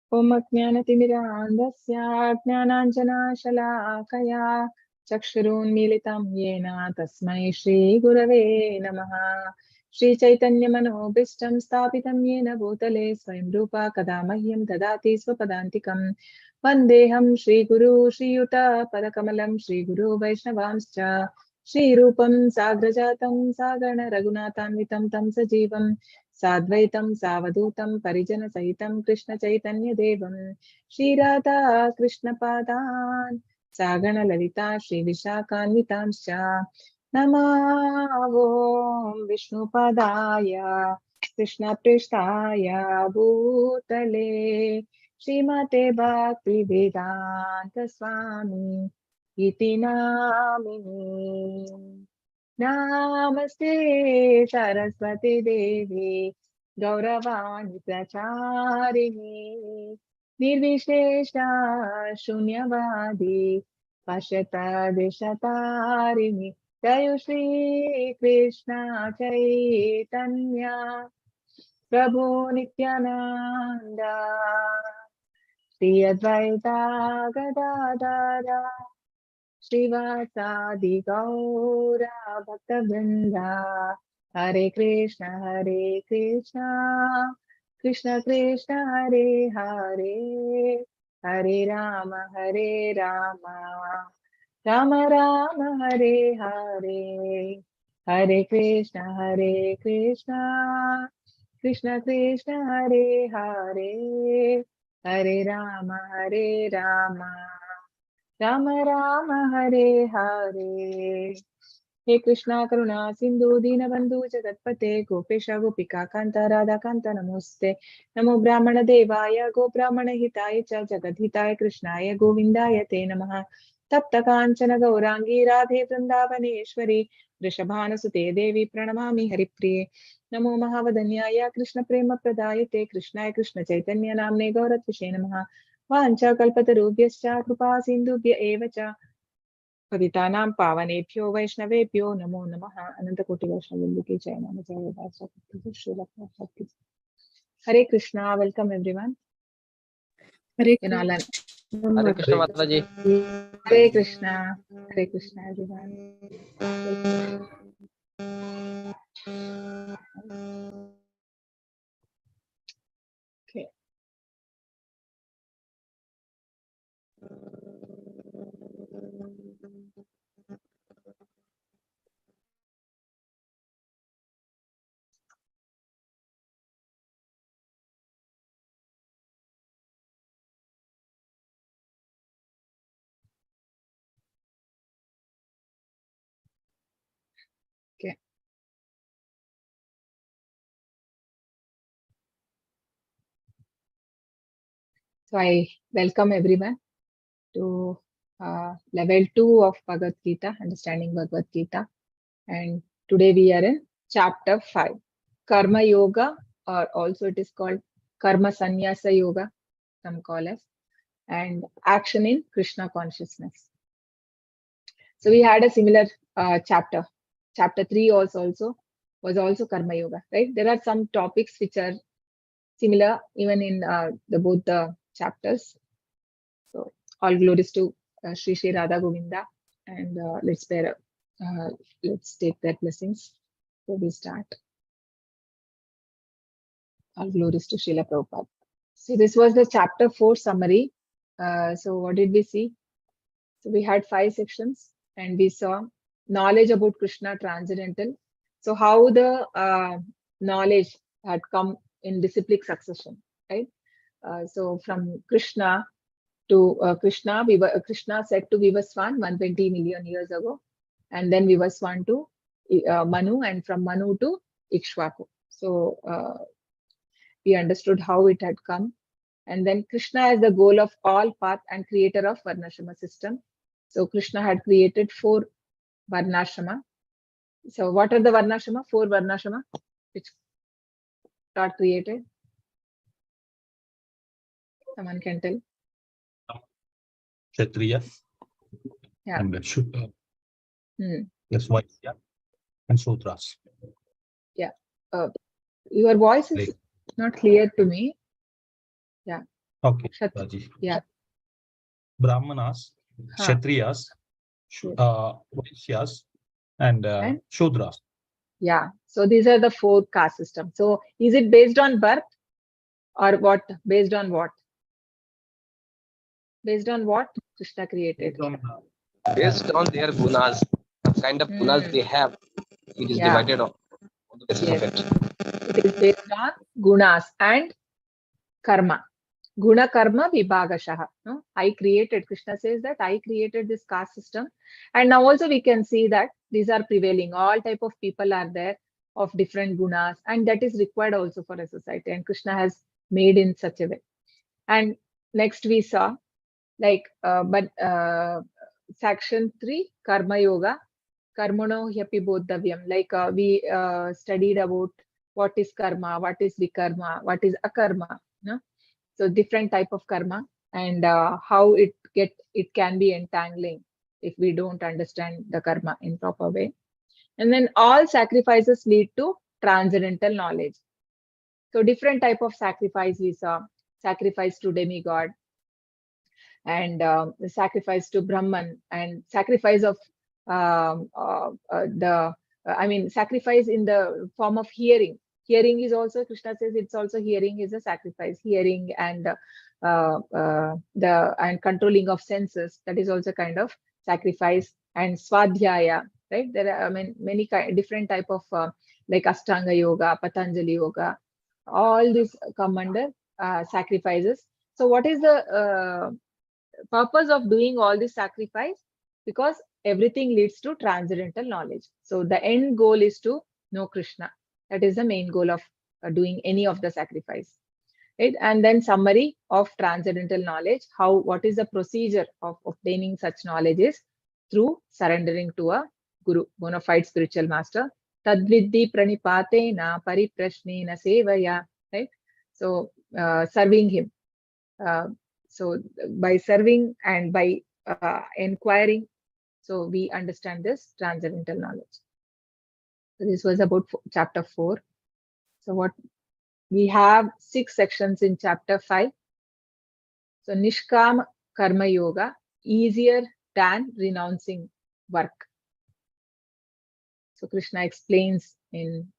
Om Ajnanatimirandasya Jnananjanashalakaya Chakshurun Militam Yena Tasmai Shri Gurave Namaha. Shri Chaitanya Manobishtam Sthapitam Yena Bhutale Swayam Rupa Kadamahyam Dadati Swapadantikam Vandeham Shri Guru Shri Yuta Padakamalam Shri Guru Vaishnavamscha Shri Rupam Sagrajatam Sagana Raghunathanvitam Tam Sajivam Sadvaitam Savadutam Parijana Sahitam Krishna Chaitanya Devam Shri Radha Krishna Padan Sagana Lalita Shri Vishakanvitamscha Namo Vishnu Padaya Krishna Prishtaya Bhutale Srimate Bhakti Vedanta Swami Iti Namini Namaste Saraswati Devi Gauravani Pracharini Nirvishesha Shunyavadi Pashyata Deshatarini Jayu Shri Krishna Chaitanya Prabhu Nityananda Shri Advaita Gadadara Srivasadi Gaura Bhaktavrinda Hare Krishna Krishna Krishna Hare Hare Hare Rama Rama Rama Hare Hare Hare Krishna Krishna Krishna Hare Hare Hare Rama Rama Rama Hare Hare. He Krishna Karuna Sindhu Dinabandhu Jagatpate Gopesha Gopika Kanta Radha Kanta Namoste Namo Brahmana Devaya Go Brahmana Hitaya Cha Jagadhitaya Krishnaya Govindaya Te Namaha Tapta Kanchana Gaurangi Radhe Vrindavaneshwari Vrishabhana Sute Devi Pranamami Haripriye Namo Mahavadanyaya Krishna Prema Pradayate Krishnaya Krishna Chaitanya Namne Gauratvishe Namaha Vancha Kalpatarubhyascha Kripa Sindhubhya Eva Cha पतितानां पावनेभ्यो वैष्णवेभ्यो नमो नमः अनंत कोटि वैष्णव की जय नाम जय दास Hare Krishna welcome everyone Hare Kunalan Hare Krishna Mataji. Hare Krishna everyone okay okay so I welcome everyone to level 2 of Bhagavad Gita, understanding Bhagavad Gita, and today we are in chapter 5, Karma Yoga, or also it is called Karma Sannyasa Yoga, some call as, and action in Krishna consciousness. So we had a similar chapter 3 also was also Karma Yoga, right? There are some topics which are similar even in both the chapters. So all glories to Sri Sri Radha Govinda, and let's take their blessings. So we start. All glories to Srila Prabhupada. So this was the chapter 4 summary. So what did we see? So we had 5 sections and we saw knowledge about Krishna transcendental. So how the knowledge had come in disciplic succession, right? So from Krishna to Krishna, Krishna said to Vivaswan 120 million years ago, and then Vivaswan to Manu, and from Manu to Ikshvaku. So we understood how it had come. And then Krishna is the goal of all path and creator of Varnashrama system. So Krishna had created 4 Varnashrama. So what are the Varnashrama? 4 Varnashrama which got created. Someone can tell. Kshatriya. Yeah. And Shudra. Yes, Vaishya and Sudras. Yeah. Your voice is not clear to me. Yeah. Okay. Kshat- Raji. yeah. Brahmanas, Huh. Kshatriyas, Yes. Vaishyas, and And Shudras. yeah, so these are the 4 caste systems. So is it based on birth or what? Based on what? Based on what Krishna created? Based on their gunas, the kind of gunas they have, it is Yeah. divided on the basis of Yes. it. It is based on gunas and karma. Guna karma vibhagashaha. No? I created, Krishna says that I created this caste system. And now also we can see that these are prevailing. All type of people are there of different gunas, and that is required also for a society. And Krishna has made in such a way. And next we saw section 3, karma yoga, karmano hyapi bodhavyam. Like we studied about what is karma, what is vikarma, what is akarma. No? So different type of karma and how it can be entangling if we don't understand the karma in proper way. And then all sacrifices lead to transcendental knowledge. So different type of sacrifice we saw: sacrifice to demigod, and the sacrifice to Brahman, and sacrifice of sacrifice in the form of hearing. Hearing is also, Krishna says, it's also hearing is a sacrifice. Hearing and and controlling of senses, that is also kind of sacrifice. And swadhyaya, right? There are many different type of like Ashtanga yoga, Patanjali yoga. All these come under sacrifices. So what is the purpose of doing all this sacrifice? Because everything leads to transcendental knowledge. So the end goal is to know Krishna. That is the main goal of doing any of the sacrifice, right? And then summary of transcendental knowledge. What is the procedure of obtaining such knowledge is through surrendering to a guru, bona fide spiritual master. Tadviddhi pranipatena pariprashnena sevaya, right? So serving him. So by serving and by inquiring, so we understand this transcendental knowledge. So this was about chapter 4. So what we have 6 sections in chapter 5. So Nishkam Karma Yoga, easier than renouncing work. So Krishna explains in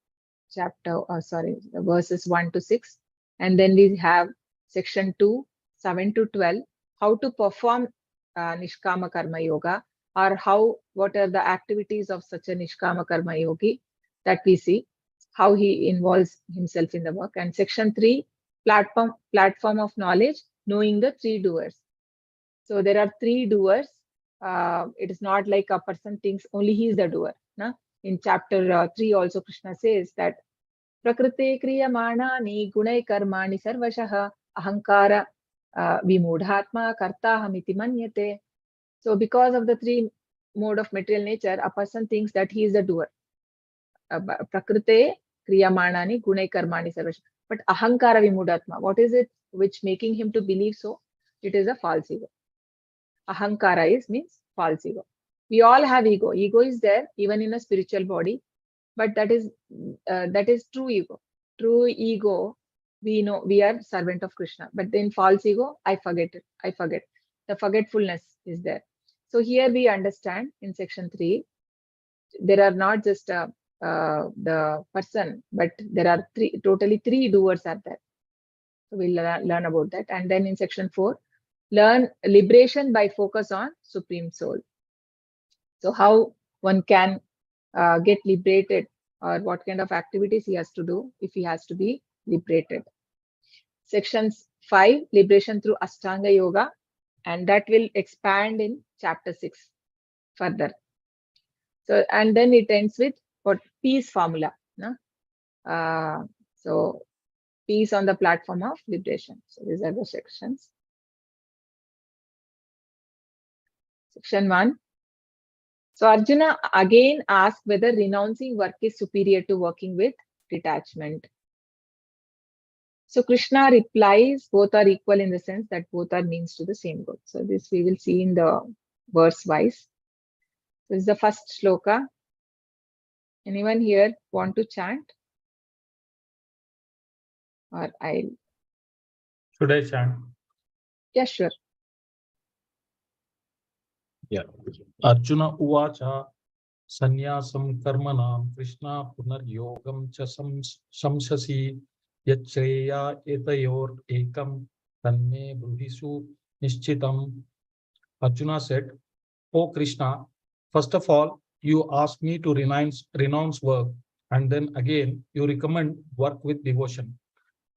verses 1 to 6. And then we have section 2, 7 to 12, how to perform Nishkama Karma Yoga, or what are the activities of such a Nishkama Karma Yogi that we see, how he involves himself in the work. And section 3, platform of knowledge, knowing the 3 doers. So there are 3 doers. It is not like a person thinks only he is the doer. No? In chapter 3 also Krishna says that Prakrite kriyamanani gunai karmani sarvashah ahankara vimudhatma kartahamiti manyate. So because of the 3 mode of material nature, a person thinks that he is the doer. Prakrite kriyamanani gunai karmani sarvashah. But ahankara vimudhatma, what is it which making him to believe so? It is a false ego. Ahankara means false ego. We all have ego. Ego is there even in a spiritual body, but that is true ego. True ego, we know we are servant of Krishna. But then false ego, I forget it. I forget. The forgetfulness is there. So here we understand in section 3, there are not just the person, but there are totally three doers are there. So we'll learn about that. And then in section 4, learn liberation by focus on Supreme Soul. So how one can get liberated, or what kind of activities he has to do if he has to be liberated. Section 5, liberation through Ashtanga Yoga, and that will expand in chapter 6 further. So, and then it ends with what peace formula. No? So peace on the platform of liberation. So these are the sections. Section 1. So Arjuna again asked whether renouncing work is superior to working with detachment. So Krishna replies both are equal in the sense that both are means to the same goal. So this we will see in the verse wise. This is the first shloka. Anyone here want to chant? Or Should I chant? Yeah, sure. Yeah. Arjuna Uvacha Sanyasam Karmanam Krishna Punaryogam cha Samsasi Yachreya Etayor Ekam Tanme Bruhisu Nishchitam. Arjuna said, "O Krishna, first of all, you ask me to renounce work, and then again you recommend work with devotion.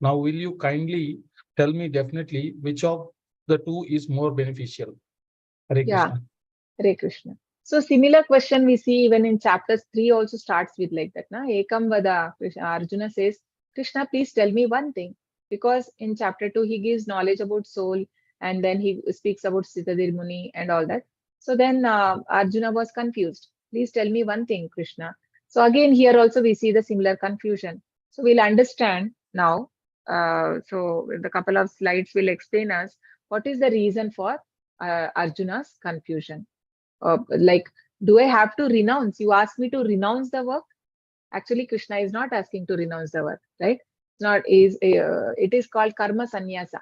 Now, will you kindly tell me definitely which of the two is more beneficial?" Hare Yeah, Krishna. Hare Krishna. So similar question we see even in chapters 3 also starts with like that. Na? Ekam vada. Arjuna says, Krishna, please tell me one thing. Because in chapter 2, he gives knowledge about soul and then he speaks about Sitadir Muni and all that. So then Arjuna was confused. Please tell me one thing, Krishna. So again, here also we see the similar confusion. So we'll understand now. So the couple of slides will explain us what is the reason for Arjuna's confusion. Like, do I have to renounce? You ask me to renounce the work. Actually, Krishna is not asking to renounce the work, right? It's not is it is called karma sannyasa.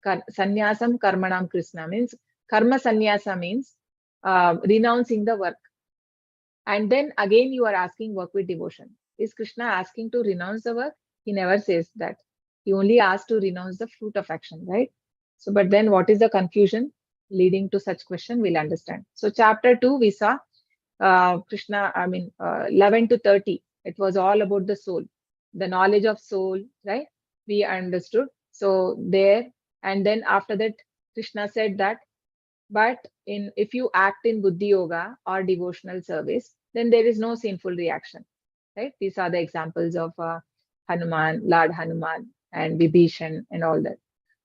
Sannyasam karmanam Krishna means karma sannyasa means renouncing the work. And then again, you are asking work with devotion. Is Krishna asking to renounce the work? He never says that. He only asks to renounce the fruit of action, right? So, but then what is the confusion leading to such question? We'll understand. So, chapter 2, we saw Krishna, 11 to 30. It was all about the soul, the knowledge of soul, right? We understood. So, there, and then after that, Krishna said that but if you act in buddhi yoga or devotional service, then there is no sinful reaction, right? These are the examples of Hanuman, Lord Hanuman, and Vibhishan, and all that.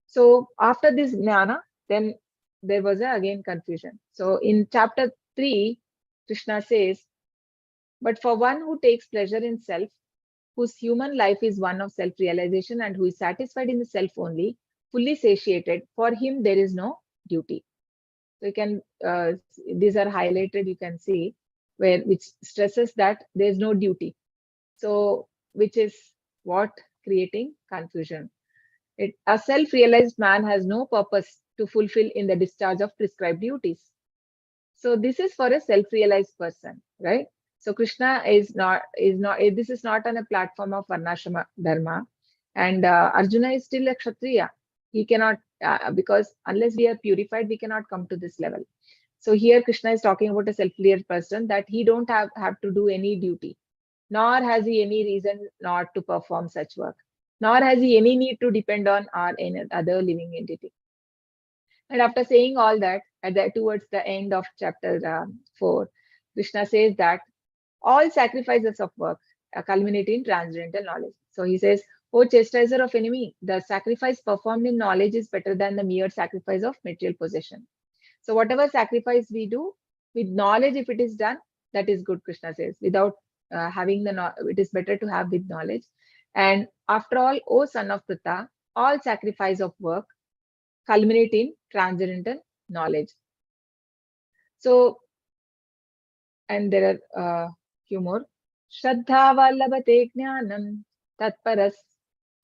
So after this jnana, then there was again confusion. So in chapter 3, Krishna says, but for one who takes pleasure in self, whose human life is one of self-realization and who is satisfied in the self only, fully satiated, for him there is no duty. So you can these are highlighted, you can see where which stresses that there is no duty. So which is what creating confusion. A self-realized man has no purpose to fulfill in the discharge of prescribed duties. So this is for a self-realized person, right? So Krishna is not this is not on a platform of varnashrama dharma, and Arjuna is still a kshatriya. He cannot because unless we are purified, we cannot come to this level. So here Krishna is talking about a self-realized person that he don't have to do any duty, nor has he any reason not to perform such work, nor has he any need to depend on or any other living entity. And after saying all that, towards the end of chapter 4, Krishna says that all sacrifices of work culminate in transcendental knowledge. So he says, O chastiser of enemy, the sacrifice performed in knowledge is better than the mere sacrifice of material possession. So whatever sacrifice we do with knowledge, if it is done, that is good, Krishna says. Without having it is better to have with knowledge. And after all, O son of Pritha, all sacrifice of work culminate in transcendental knowledge. So, and there are few more. Shraddha vallabhate jnanam tatparas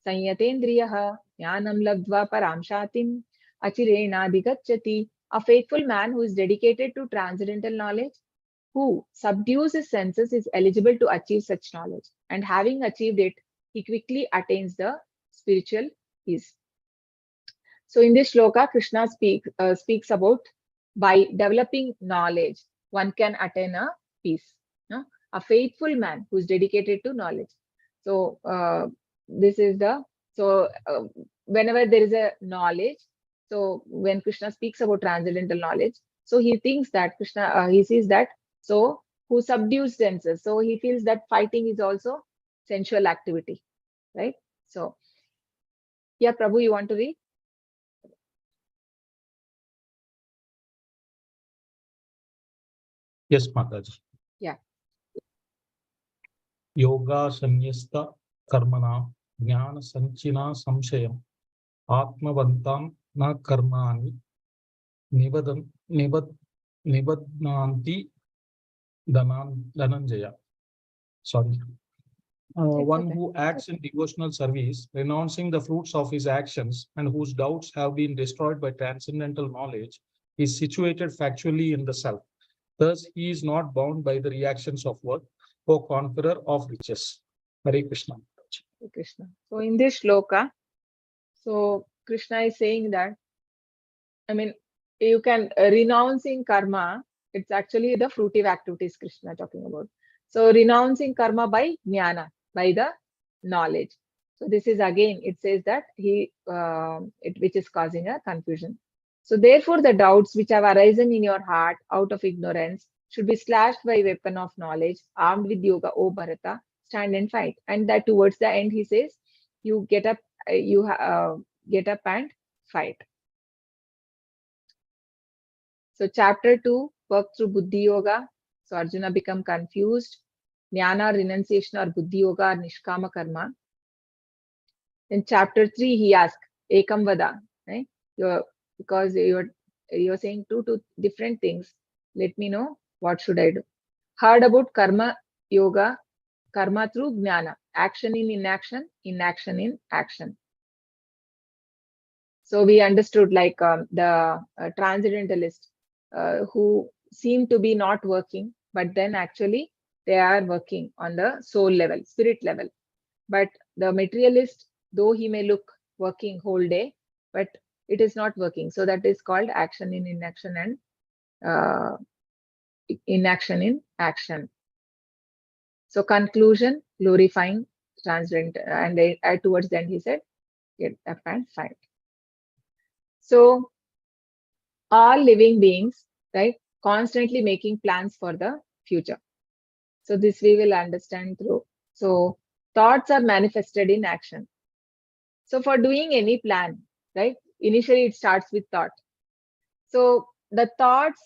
sanyatendriyaha jnanam labdva param shatim achirena digacchati. A faithful man who is dedicated to transcendental knowledge, who subdues his senses, is eligible to achieve such knowledge. And having achieved it, he quickly attains the spiritual peace. So in this shloka, Krishna speaks about by developing knowledge, one can attain a peace. No? A faithful man who is dedicated to knowledge. So this is whenever there is a knowledge, so when Krishna speaks about transcendental knowledge, so he thinks that he sees that, so who subdues senses. So he feels that fighting is also sensual activity, right? So, yeah, Prabhu, you want to read? Yes, Mataji. Yeah. Yoga sanyasta karmana jnana sanchina samshayam atmavantam na karmani nibadnanti dhananjaya. Sorry. one okay. who acts in devotional service, renouncing the fruits of his actions, and whose doubts have been destroyed by transcendental knowledge, is situated factually in the self. Thus, he is not bound by the reactions of work, O conqueror of riches. Hare Krishna. Hare Krishna. So in this shloka, so Krishna is saying that, I mean, you can renouncing karma, it's actually the fruitive activities Krishna talking about. So renouncing karma by jnana, by the knowledge. So this is again, it says that which is causing a confusion. So therefore, the doubts which have arisen in your heart out of ignorance should be slashed by weapon of knowledge, armed with yoga, O Bharata, stand and fight. And that towards the end, he says, you get up, get up and fight. So chapter 2, work through Buddhi Yoga. So Arjuna become confused. Jnana, renunciation or Buddhi Yoga or Nishkama Karma. In chapter 3, he asked, Ekam Vada, right? Because you're saying two different things. Let me know what should I do. Heard about Karma Yoga, Karma through Jnana. Action in inaction, inaction in action. So we understood like the transcendentalist who seem to be not working, but then actually they are working on the soul level, spirit level. But the materialist, though he may look working whole day, but it is not working. So that is called action in inaction and inaction in action. So conclusion, glorifying transcendent, and towards the end he said, get up and fight. So all living beings, right, constantly making plans for the future. So this we will understand through. So thoughts are manifested in action. So for doing any plan, right, initially it starts with thought. So the thoughts,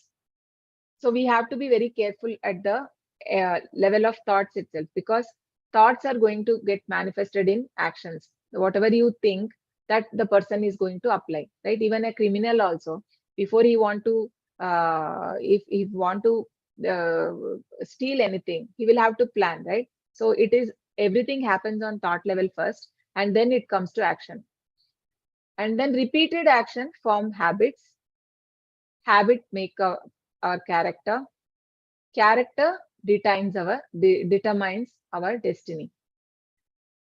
so we have to be very careful at the level of thoughts itself, because thoughts are going to get manifested in actions. Whatever you think, that the person is going to apply, right? Even a criminal also, before he want to, if he want to steal anything, he will have to plan, right? So it is, everything happens on thought level first, and then it comes to action. And then repeated action form habits. Habit make our character. Character determines our destiny.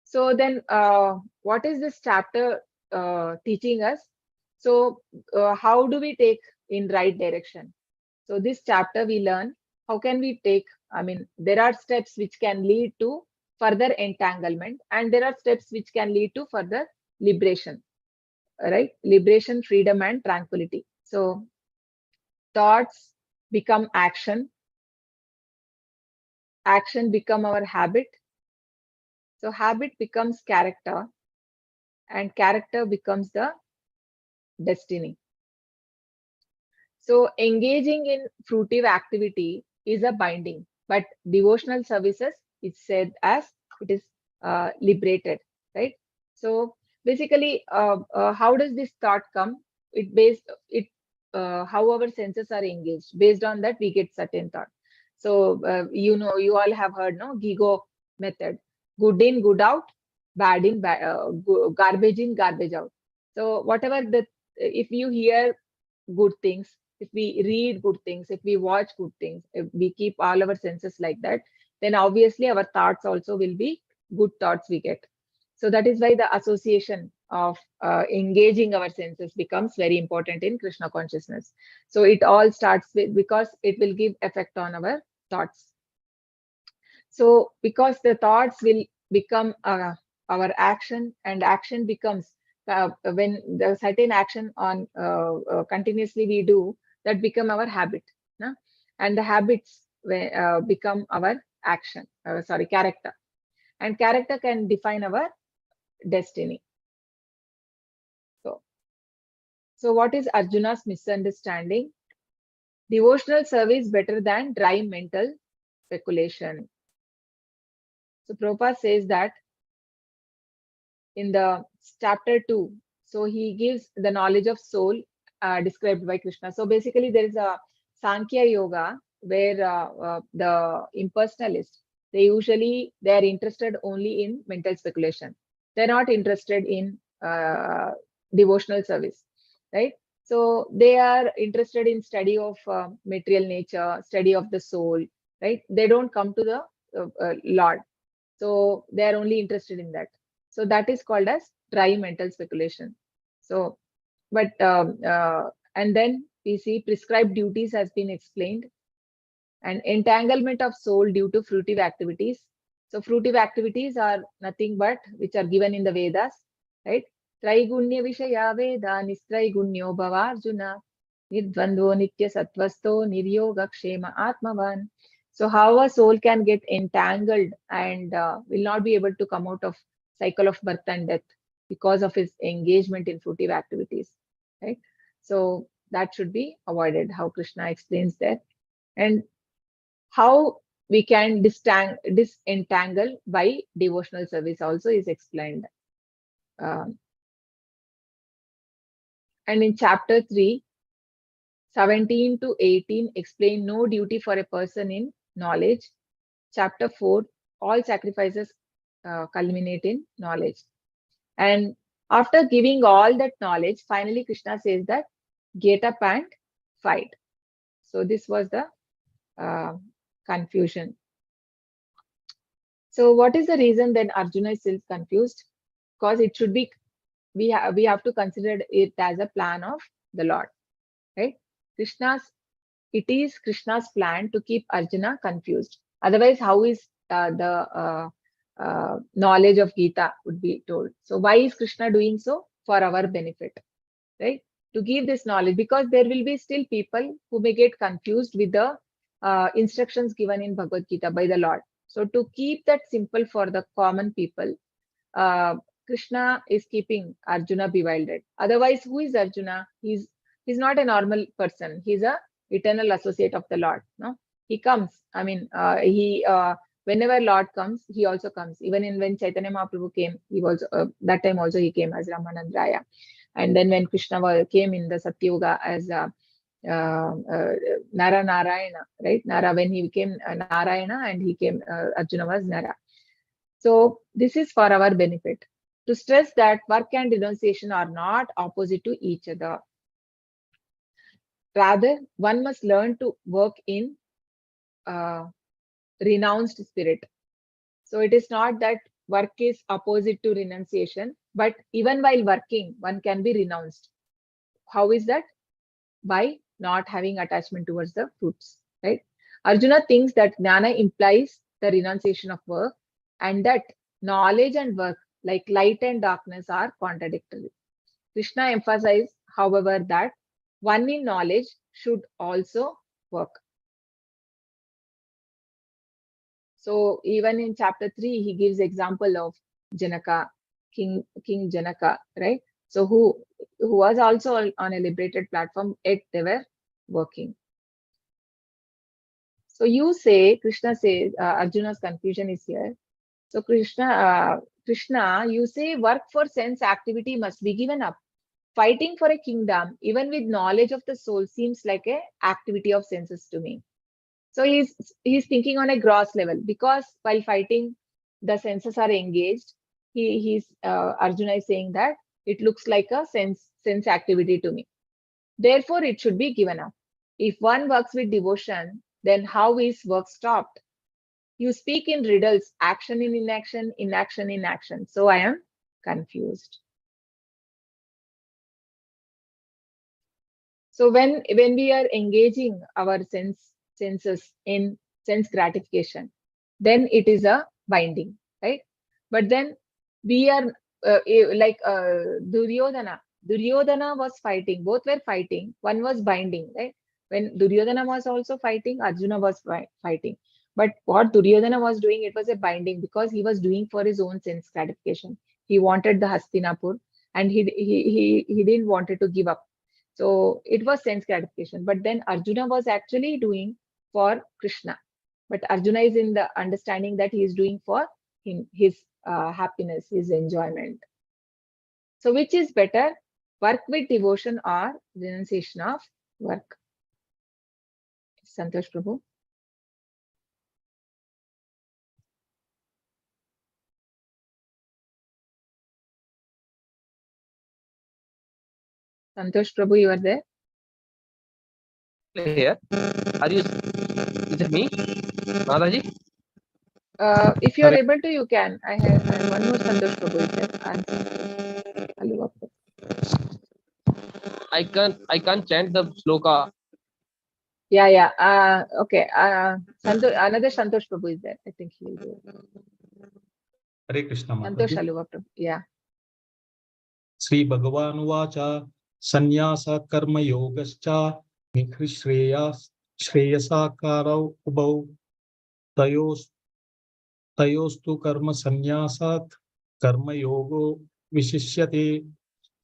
So then, what is this chapter teaching us? So how do we take in right direction? So this chapter we learn how can we take, I mean, there are steps which can lead to further entanglement, and there are steps which can lead to further liberation, right? Liberation, freedom, and tranquility. So thoughts become action. Action become our habit. So habit becomes character, and character becomes the destiny. So engaging in fruitive activity is a binding, but devotional services is said as it is liberated, right? So basically, how does this thought come? How our senses are engaged. Based on that, we get certain thought. So you all have heard, no, GIGO method: good in, good out; bad in, garbage in, garbage out. So whatever if you hear good things, if we read good things, if we watch good things, if we keep all our senses like that, then obviously our thoughts also will be good thoughts we get. So that is why the association of engaging our senses becomes very important in Krishna consciousness. So it all starts with, because it will give effect on our thoughts. So because the thoughts will become our action, and action becomes when the certain action on continuously we do, that become our habit, no? And the habits become our action, character, and character can define our destiny. So what is Arjuna's misunderstanding? Devotional service better than dry mental speculation. So Prabhupada says that in the chapter 2, so he gives the knowledge of soul described by Krishna. So basically there is a Sankhya Yoga where the impersonalist, they are interested only in mental speculation. They're not interested in devotional service, right? So they are interested in study of material nature, study of the soul, right? They don't come to the Lord. So they are only interested in that. So that is called as dry mental speculation. So, but and then we see prescribed duties has been explained, and entanglement of soul due to fruitive activities. So fruitive activities are nothing but which are given in the Vedas, right? Traigunya Vishaya Veda Nistraigunyo Bhavarjuna Nirdvandvo Nitya Sattvasto Niryoga Kshema Atmavan. So how a soul can get entangled and will not be able to come out of cycle of birth and death because of his engagement in fruitive activities, right? So that should be avoided, how Krishna explains there. And how we can disentangle by devotional service also is explained. And in chapter 3, 17 to 18 explain no duty for a person in knowledge. Chapter 4, all sacrifices culminate in knowledge. And after giving all that knowledge, finally Krishna says that get up and fight. So this was the confusion. So what is the reason then Arjuna is still confused? Because it should be, we have to consider it as a plan of the Lord, right? It is Krishna's plan to keep Arjuna confused. Otherwise, how is the knowledge of Gita would be told? So why is Krishna doing so? For our benefit, right? To give this knowledge, because there will be still people who may get confused with the instructions given in Bhagavad Gita by the Lord. So to keep that simple for the common people, Krishna is keeping Arjuna bewildered. Otherwise, who is Arjuna? He's not a normal person. He's a eternal associate of the Lord. No, he comes. I mean, whenever Lord comes, he also comes. Even when Chaitanya Mahaprabhu came, he was that time also he came as Ramanandraya. And then when Krishna came in the Satyuga as Nara Narayana, right? Nara, when he became Narayana and he came, Arjuna was Nara. So this is for our benefit, to stress that work and renunciation are not opposite to each other. Rather, one must learn to work in renounced spirit. So it is not that work is opposite to renunciation, but even while working, one can be renounced. How is that? By not having attachment towards the fruits, right? Arjuna thinks that jnana implies the renunciation of work, and that knowledge and work, like light and darkness, are contradictory. Krishna emphasizes, however, that one in knowledge should also work. So even in chapter 3, he gives example of Janaka, King Janaka, right? So who was also on a liberated platform, yet they were working. So you say, Krishna says, Arjuna's confusion is here. So Krishna, you say work for sense activity must be given up. Fighting for a kingdom, even with knowledge of the soul, seems like a activity of senses to me. So he's thinking on a gross level, because while fighting, the senses are engaged. Arjuna is saying that it looks like a sense activity to me. Therefore, it should be given up. If one works with devotion, then how is work stopped? You speak in riddles, action in inaction, inaction in action. So I am confused. So when we are engaging our senses in sense gratification, then it is a binding, right? But then we are like Duryodhana. Duryodhana was fighting. Both were fighting. One was binding, right? When Duryodhana was also fighting, Arjuna was fighting. But what Duryodhana was doing, it was a binding, because he was doing for his own sense gratification. He wanted the Hastinapur, and he didn't wanted to give up. So it was sense gratification. But then Arjuna was actually doing for Krishna. But Arjuna is in the understanding that he is doing for him, his happiness, his enjoyment. So which is better, work with devotion or renunciation of work? Santosh Prabhu. Santosh Prabhu, you are there? Here. Are you? Is it me? Mataji? If you are Hare- able to, you can. I have one more Santosh Prabhu is there. I can't chant the sloka. Yeah, yeah. Okay. Another Santosh Prabhu is there. I think he will do it. Hare Krishna Santosh Mataji. Aluva Prabhu. Yeah. Sri Bhagavan Vacha Sannyasa Karma Yogascha Shreyasa Karau Ubau Tayostu Karma Sannyasat Karma Yogo Vishishyate.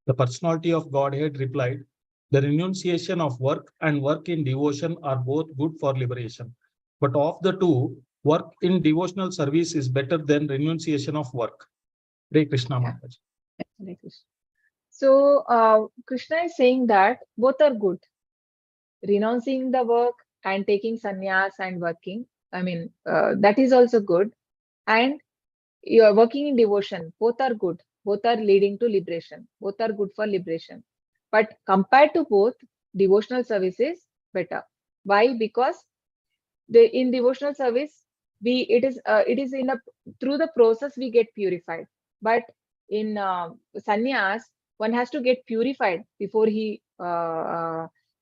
The personality of Godhead replied, the renunciation of work and work in devotion are both good for liberation. But of the two, work in devotional service is better than renunciation of work. Hare Krishna Yeah. Mataji. Hare Krishna. So Krishna is saying that both are good. Renouncing the work and taking sannyas and working. I mean, that is also good. And you are working in devotion. Both are good. Both are leading to liberation. Both are good for liberation. But compared to both, devotional service is better. Why? Because in devotional service, it is through the process we get purified. But in sannyas, one has to get purified before he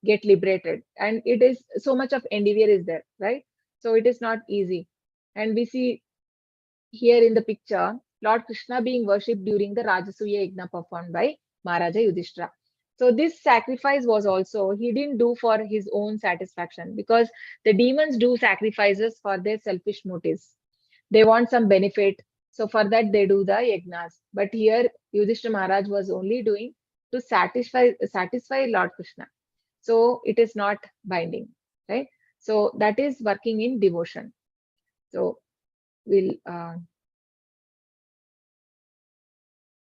get liberated, and it is so much of endeavor is there, right? So it is not easy. And we see here in the picture Lord Krishna being worshipped during the Rajasuya Yajna performed by Maharaja Yudhishthira. So this sacrifice was also, he didn't do for his own satisfaction, because the demons do sacrifices for their selfish motives. They want some benefit. So for that they do the yajnas. But here Yudhishthira Maharaj was only doing to satisfy Lord Krishna. So it is not binding, right? So that is working in devotion. So we'll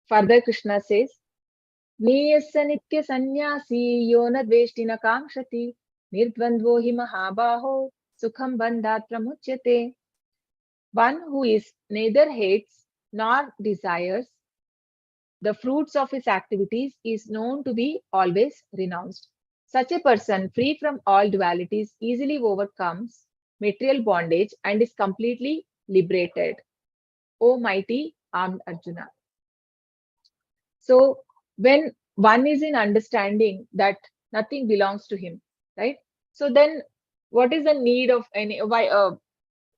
further Krishna says, Niyasya nitya sannyasi yo na dveshti na kamshati nirdvandvo hi mahabaho sukham bandhat pramuchyate. One who is neither hates nor desires the fruits of his activities is known to be always renounced. Such a person, free from all dualities, easily overcomes material bondage and is completely liberated. O mighty armed Arjuna. So when one is in understanding that nothing belongs to him, right? So then what is the need of any, why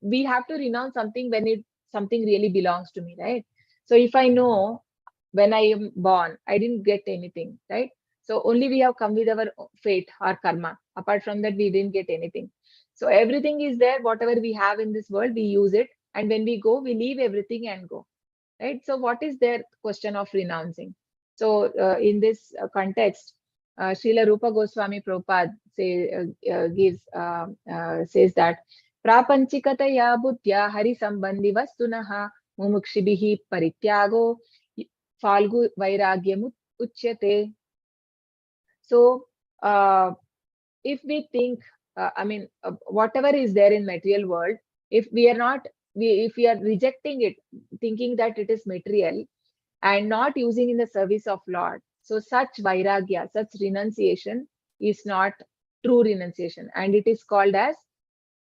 we have to renounce something when something really belongs to me, right? So if I know when I am born, I didn't get anything, right? So only we have come with our fate or karma. Apart from that, we didn't get anything. So everything is there, whatever we have in this world, we use it. And when we go, we leave everything and go, right? So what is their question of renouncing? So in this context, Srila Rupa Goswami Prabhupada says that prapanchikataya buddhya hari sambandhi vastunaha mumukshibihi parityago falgu vairagyam uchyate. So if we think, whatever is there in material world, if we are rejecting it, thinking that it is material and not using in the service of Lord, so such vairagya, such renunciation is not true renunciation, and it is called as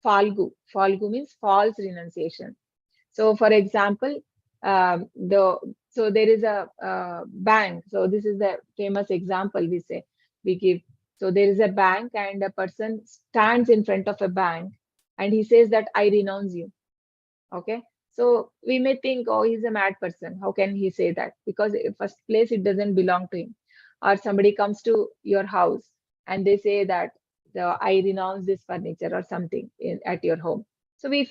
falgu. Falgu means false renunciation. So for example, so there is a bank. So this is the famous example we give. So there is a bank and a person stands in front of a bank and he says that I renounce you. Okay. So we may think, oh, he's a mad person. How can he say that? Because in first place, it doesn't belong to him. Or somebody comes to your house and they say that I renounce this furniture or something at your home. So we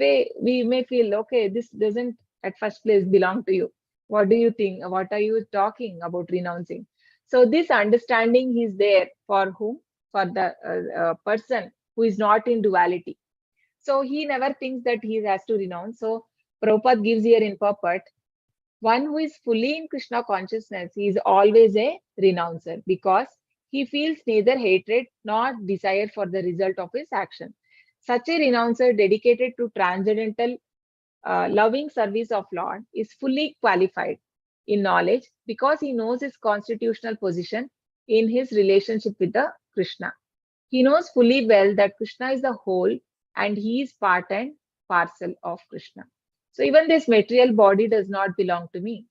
may feel, okay, this doesn't at first place belong to you. What do you think? What are you talking about renouncing? So this understanding is there for whom? For the person who is not in duality. So he never thinks that he has to renounce. So Prabhupada gives here in purport, one who is fully in Krishna consciousness, he is always a renouncer because he feels neither hatred nor desire for the result of his action. Such a renouncer dedicated to transcendental loving service of Lord is fully qualified in knowledge because he knows his constitutional position in his relationship with the Krishna. He knows fully well that Krishna is the whole and he is part and parcel of Krishna. So even this material body does not belong to me.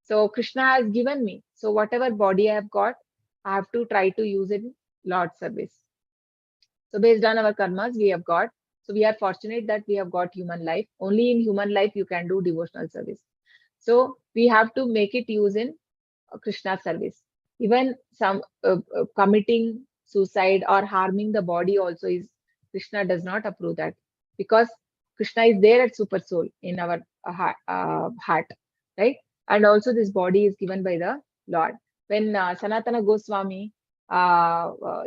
So Krishna has given me. So whatever body I have got, I have to try to use it in Lord's service. So based on our karmas we have got. So we are fortunate that we have got human life. Only in human life you can do devotional service. So we have to make it use in Krishna service. Even some committing suicide or harming the body also is, Krishna does not approve that, because Krishna is there at super soul in our heart, right? And also this body is given by the Lord. When Sanatana Goswami,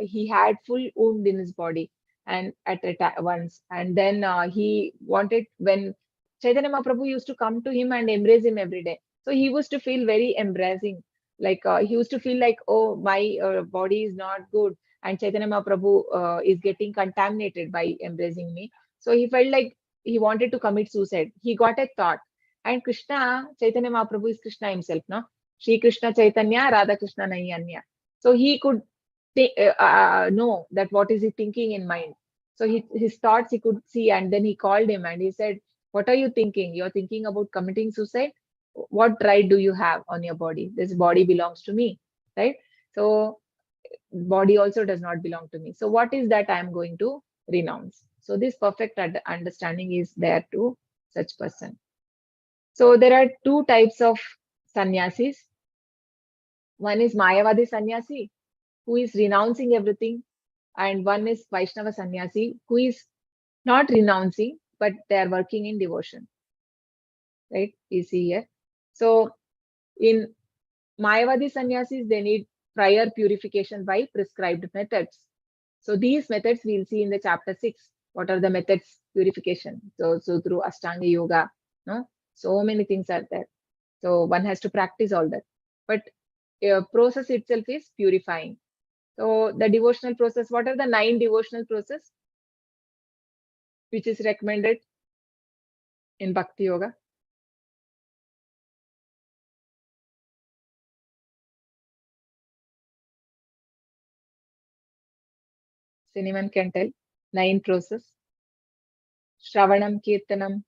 he had full wound in his body and at once, and then he wanted, when Chaitanya Mahaprabhu used to come to him and embrace him every day, so he used to feel very embracing, like he used to feel like, oh, my body is not good and Chaitanya Mahaprabhu is getting contaminated by embracing me. So he felt like he wanted to commit suicide. He got a thought, and Krishna, Chaitanya Mahaprabhu is Krishna himself, no? Shri Krishna Chaitanya, Radha Krishna Nahi Anya. So he could know that what is he thinking in mind. So his thoughts he could see, and then he called him and he said, what are you thinking? You're thinking about committing suicide? What right do you have on your body? This body belongs to me, right? So body also does not belong to me. So what is that I am going to renounce? So this perfect understanding is there to such person. So there are two types of sannyasis. One is Mayavadi sannyasi, who is renouncing everything, and one is Vaishnava sannyasi, who is not renouncing, but they are working in devotion, right? You see here. So in Mayavadi sannyasis, they need prior purification by prescribed methods. So these methods we'll see in the chapter 6. What are the methods purification? So through Ashtanga Yoga, no? So many things are there. So one has to practice all that. But process itself is purifying. So the devotional process, what are the 9 devotional process which is recommended in Bhakti Yoga? So anyone can tell? 9 process. Shravanam, Kirtanam.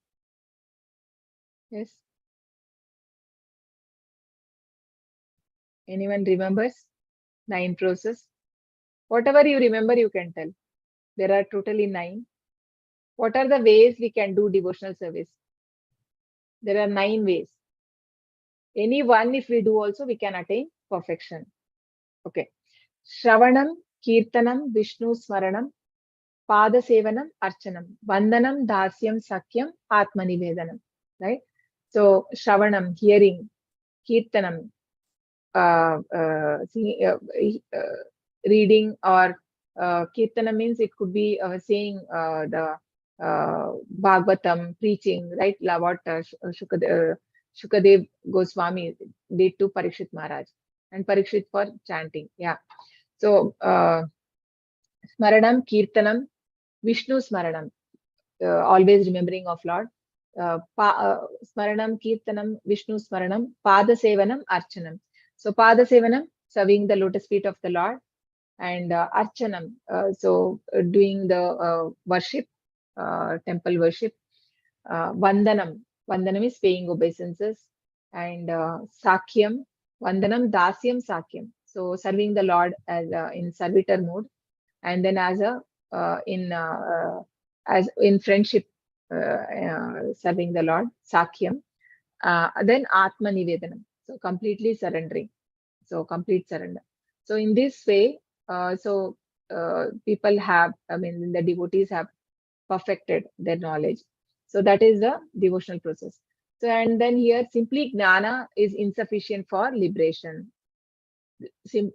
Yes. Anyone remembers 9 process? Whatever you remember, you can tell. There are totally 9. What are the ways we can do devotional service? There are 9 ways. Any one, if we do also, we can attain perfection. Okay. Shravanam, Kirtanam, Vishnu Smaranam, Pada Sevanam, Archanam, Vandanam, Dasyam, Sakyam, Atmanivedanam. Right? So Shravanam, hearing, Kirtanam, reading, or Kirtana means it could be saying the Bhagavatam, preaching, right? What Shukadev Goswami did to Parikshit Maharaj, and Parikshit for chanting. Yeah. So Smaranam, Kirtanam, Vishnu Smaranam, always remembering of Lord. Smaranam, Kirtanam, Vishnu Smaranam, Pada Sevanam, Archanam. So Pada Sevanam, serving the lotus feet of the Lord, and Archanam, so doing the worship, temple worship. Vandanam, Vandanam is paying obeisances, and Sakyam, Vandanam, Dasyam, Sakyam. So serving the Lord as in servitor mode, and then as in friendship, serving the Lord, Sakyam. Then Atma Nivedanam, so completely surrendering, so complete surrender. So in this way, people have, the devotees have perfected their knowledge. So that is the devotional process. So, and then here simply Jnana is insufficient for liberation.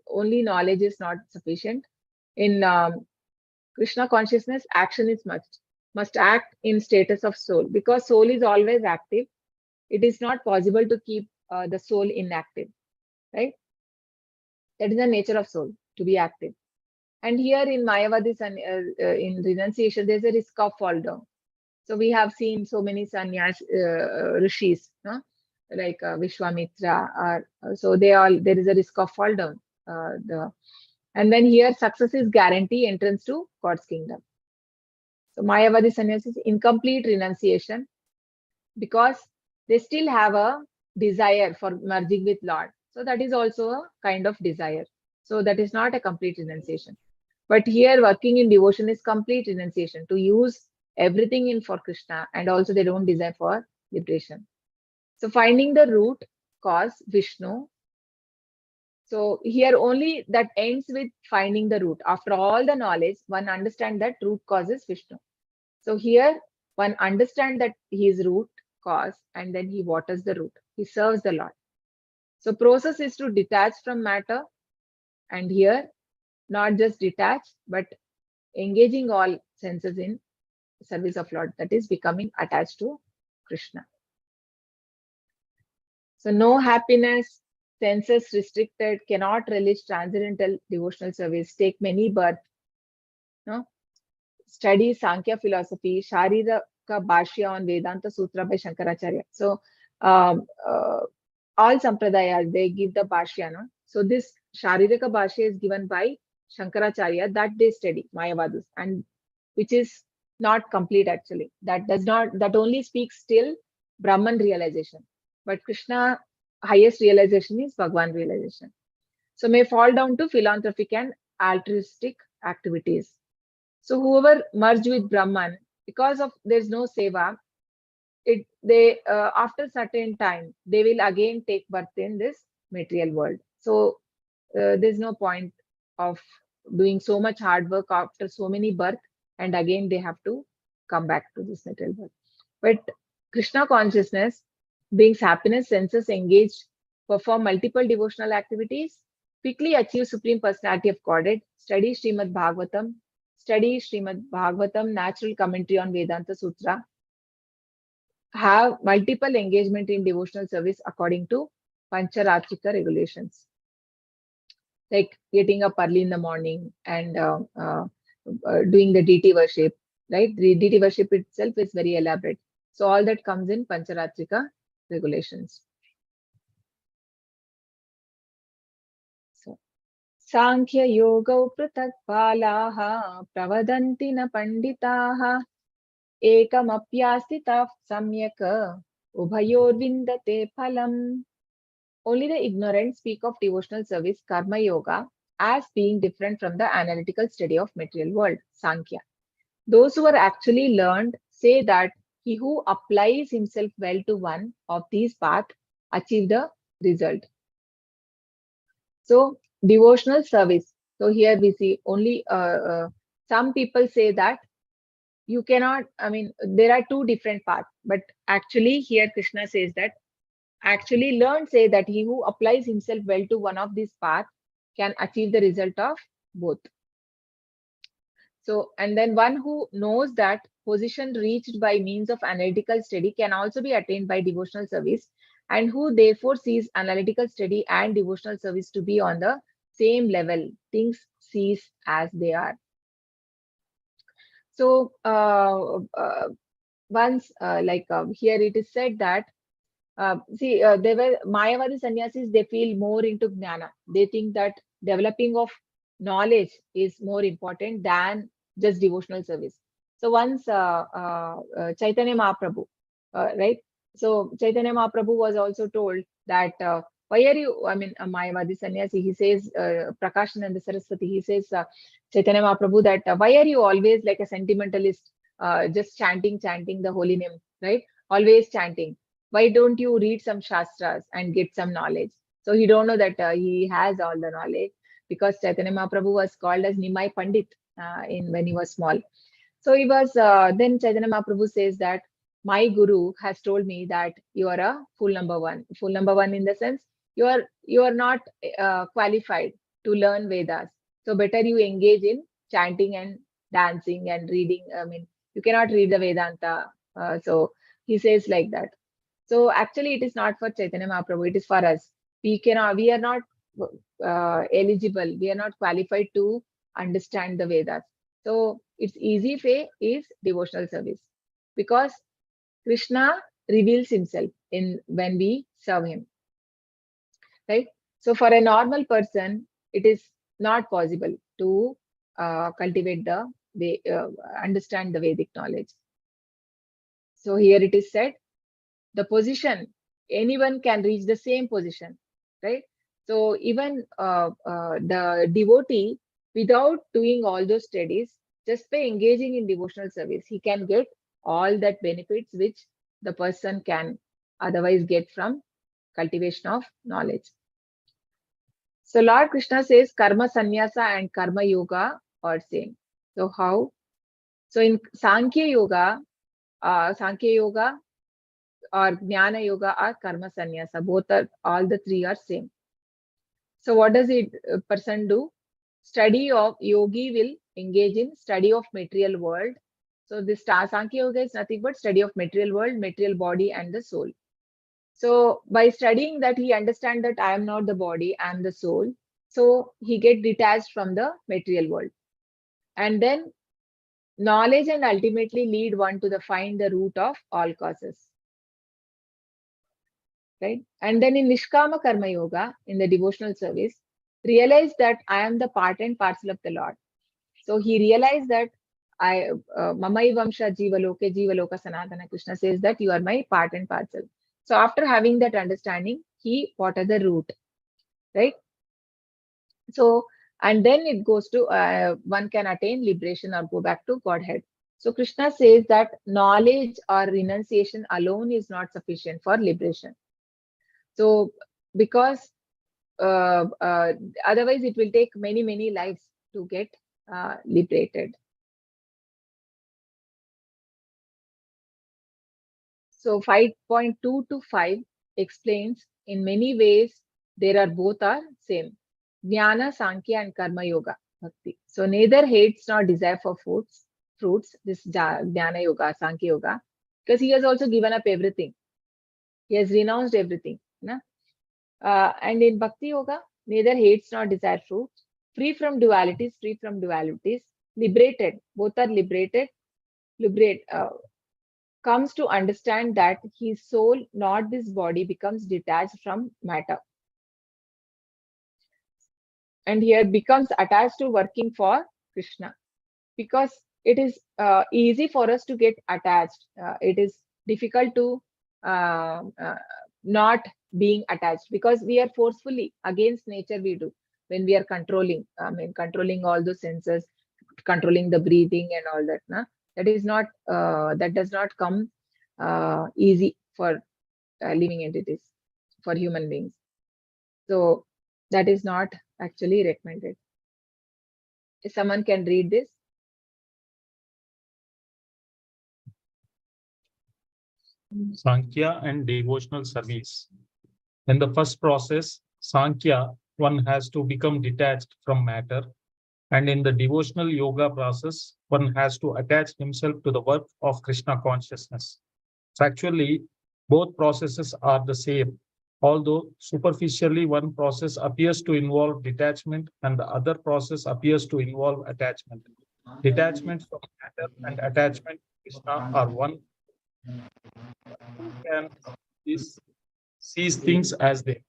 Only knowledge is not sufficient. In Krishna consciousness, action is must act in status of soul, because soul is always active. It is not possible to keep the soul inactive, right? That is the nature of soul, to be active. And here in Mayavadis and in renunciation, there's a risk of fall down. So we have seen so many sannyas, rishis, no? Like Vishwamitra, so there is a risk of fall down. And then here success is guarantee entrance to God's kingdom. So Mayavadi sannyasis is incomplete renunciation because they still have a desire for merging with Lord. So that is also a kind of desire. So that is not a complete renunciation. But here working in devotion is complete renunciation, to use everything in for Krishna, and also they don't desire for liberation. So finding the root cause, Vishnu. So here only that ends with finding the root. After all the knowledge, one understands that root cause is Vishnu. So here one understands that he is root cause, and then he waters the root. He serves the Lord. So process is to detach from matter, and here not just detach, but engaging all senses in service of Lord, that is becoming attached to Krishna. So no happiness, senses restricted, cannot relish transcendental devotional service, take many births, no? Study Sankhya philosophy, Shariraka Bhashya on Vedanta Sutra by Shankaracharya. So all sampradayas, they give the Bhashya, no? So this Shariraka Bhashya is given by Shankaracharya, that they study, Mayavadis, and which is not complete actually. That only speaks till Brahman realization. But Krishna highest realization is Bhagwan realization. So may fall down to philanthropic and altruistic activities. So whoever merge with Brahman, because of there's no seva, they after certain time they will again take birth in this material world. So there's no point of doing so much hard work after so many birth, and again they have to come back to this material world. But Krishna consciousness brings happiness, senses engaged, perform multiple devotional activities, quickly achieve Supreme Personality of Godhead, study Srimad Bhagavatam, natural commentary on Vedanta Sutra, have multiple engagement in devotional service according to Pancharatrika regulations, like getting up early in the morning and doing the deity worship, right? The deity worship itself is very elaborate. So all that comes in Pancharatrika regulations. So Sankhya Yoga Pratak Palaha Pravadanti na Panditaha Ekamapyastita Samyaka Ubhayor Vindate Phalam. Only the ignorant speak of devotional service, karma yoga, as being different from the analytical study of material world, Sankhya. Those who are actually learned say that he who applies himself well to one of these paths achieve the result. So devotional service. So here we see only some people say that you cannot, there are two different paths, but actually here Krishna says that actually learned say that he who applies himself well to one of these paths can achieve the result of both. So, and then one who knows that position reached by means of analytical study can also be attained by devotional service, and who therefore sees analytical study and devotional service to be on the same level, things cease as they are. So once here it is said that they were Mayavadi sannyasis, they feel more into jnana. They think that developing of knowledge is more important than just devotional service. So once Chaitanya Mahaprabhu, right? So Chaitanya Mahaprabhu was also told that why are you, Mayavadi sannyasi, he says, Prakashananda Saraswati, he says, Chaitanya Mahaprabhu, that why are you always like a sentimentalist, just chanting the holy name, right? Always chanting. Why don't you read some shastras and get some knowledge? So he don't know that he has all the knowledge, because Chaitanya Mahaprabhu was called as Nimai Pandit when he was small. So he was, then Chaitanya Mahaprabhu says that my guru has told me that you are a full number one. Full number one in the sense you are not qualified to learn Vedas. So better you engage in chanting and dancing and reading. You cannot read the Vedanta. So he says like that. So actually, it is not for Chaitanya Mahaprabhu. It is for us. We are not eligible. We are not qualified to understand the Vedas. So its easy way is devotional service, because Krishna reveals himself when we serve him, right? So for a normal person, it is not possible to cultivate understand the Vedic knowledge. So here it is said, the position, anyone can reach the same position, right? So even the devotee, without doing all those studies, just by engaging in devotional service, he can get all that benefits which the person can otherwise get from cultivation of knowledge. So Lord Krishna says karma sannyasa and karma yoga are same. So how? So in Sankhya Yoga or Jnana Yoga or Karma Sannyasa, all the three are same. So what does it person do? Study of yogi will engage in study of material world. So this Sankhya Yoga is nothing but study of material world, material body and the soul. So by studying that, he understands that I am not the body, I am the soul. So he get detached from the material world. And then knowledge and ultimately lead one to find the root of all causes. Right? And then in Nishkama Karma Yoga, in the devotional service, realize that I am the part and parcel of the Lord. So he realized that Mamai Vamsha Jivaloka Sanatana. Krishna says that you are my part and parcel. So after having that understanding, what are the root, right? So, and then it goes to, one can attain liberation or go back to Godhead. So Krishna says that knowledge or renunciation alone is not sufficient for liberation. So because otherwise it will take many lives to get liberated. So 5.2 to 5 explains in many ways there are both are same. Jnana, Sankhya and Karma Yoga, Bhakti. So neither hates nor desire for fruits, this Jnana Yoga, Sankhya Yoga, because he has also given up everything. He has renounced everything. Na? And in Bhakti Yoga, neither hates nor desire fruits, free from dualities, liberated, both are liberated, comes to understand that his soul, not this body, becomes detached from matter. And here becomes attached to working for Krishna. Because it is easy for us to get attached. It is difficult to not being attached, because we are forcefully against nature we do when we are controlling, controlling all the senses, controlling the breathing and all that. Na? That is not, that does not come easy for living entities, for human beings. So that is not actually recommended. If someone can read this. Sankhya and devotional service. In the first process, Sankhya, one has to become detached from matter. And in the devotional yoga process, one has to attach himself to the work of Krishna consciousness. Factually, both processes are the same, although superficially one process appears to involve detachment and the other process appears to involve attachment. Detachment from matter and attachment to Krishna are one. Who can sees things as they.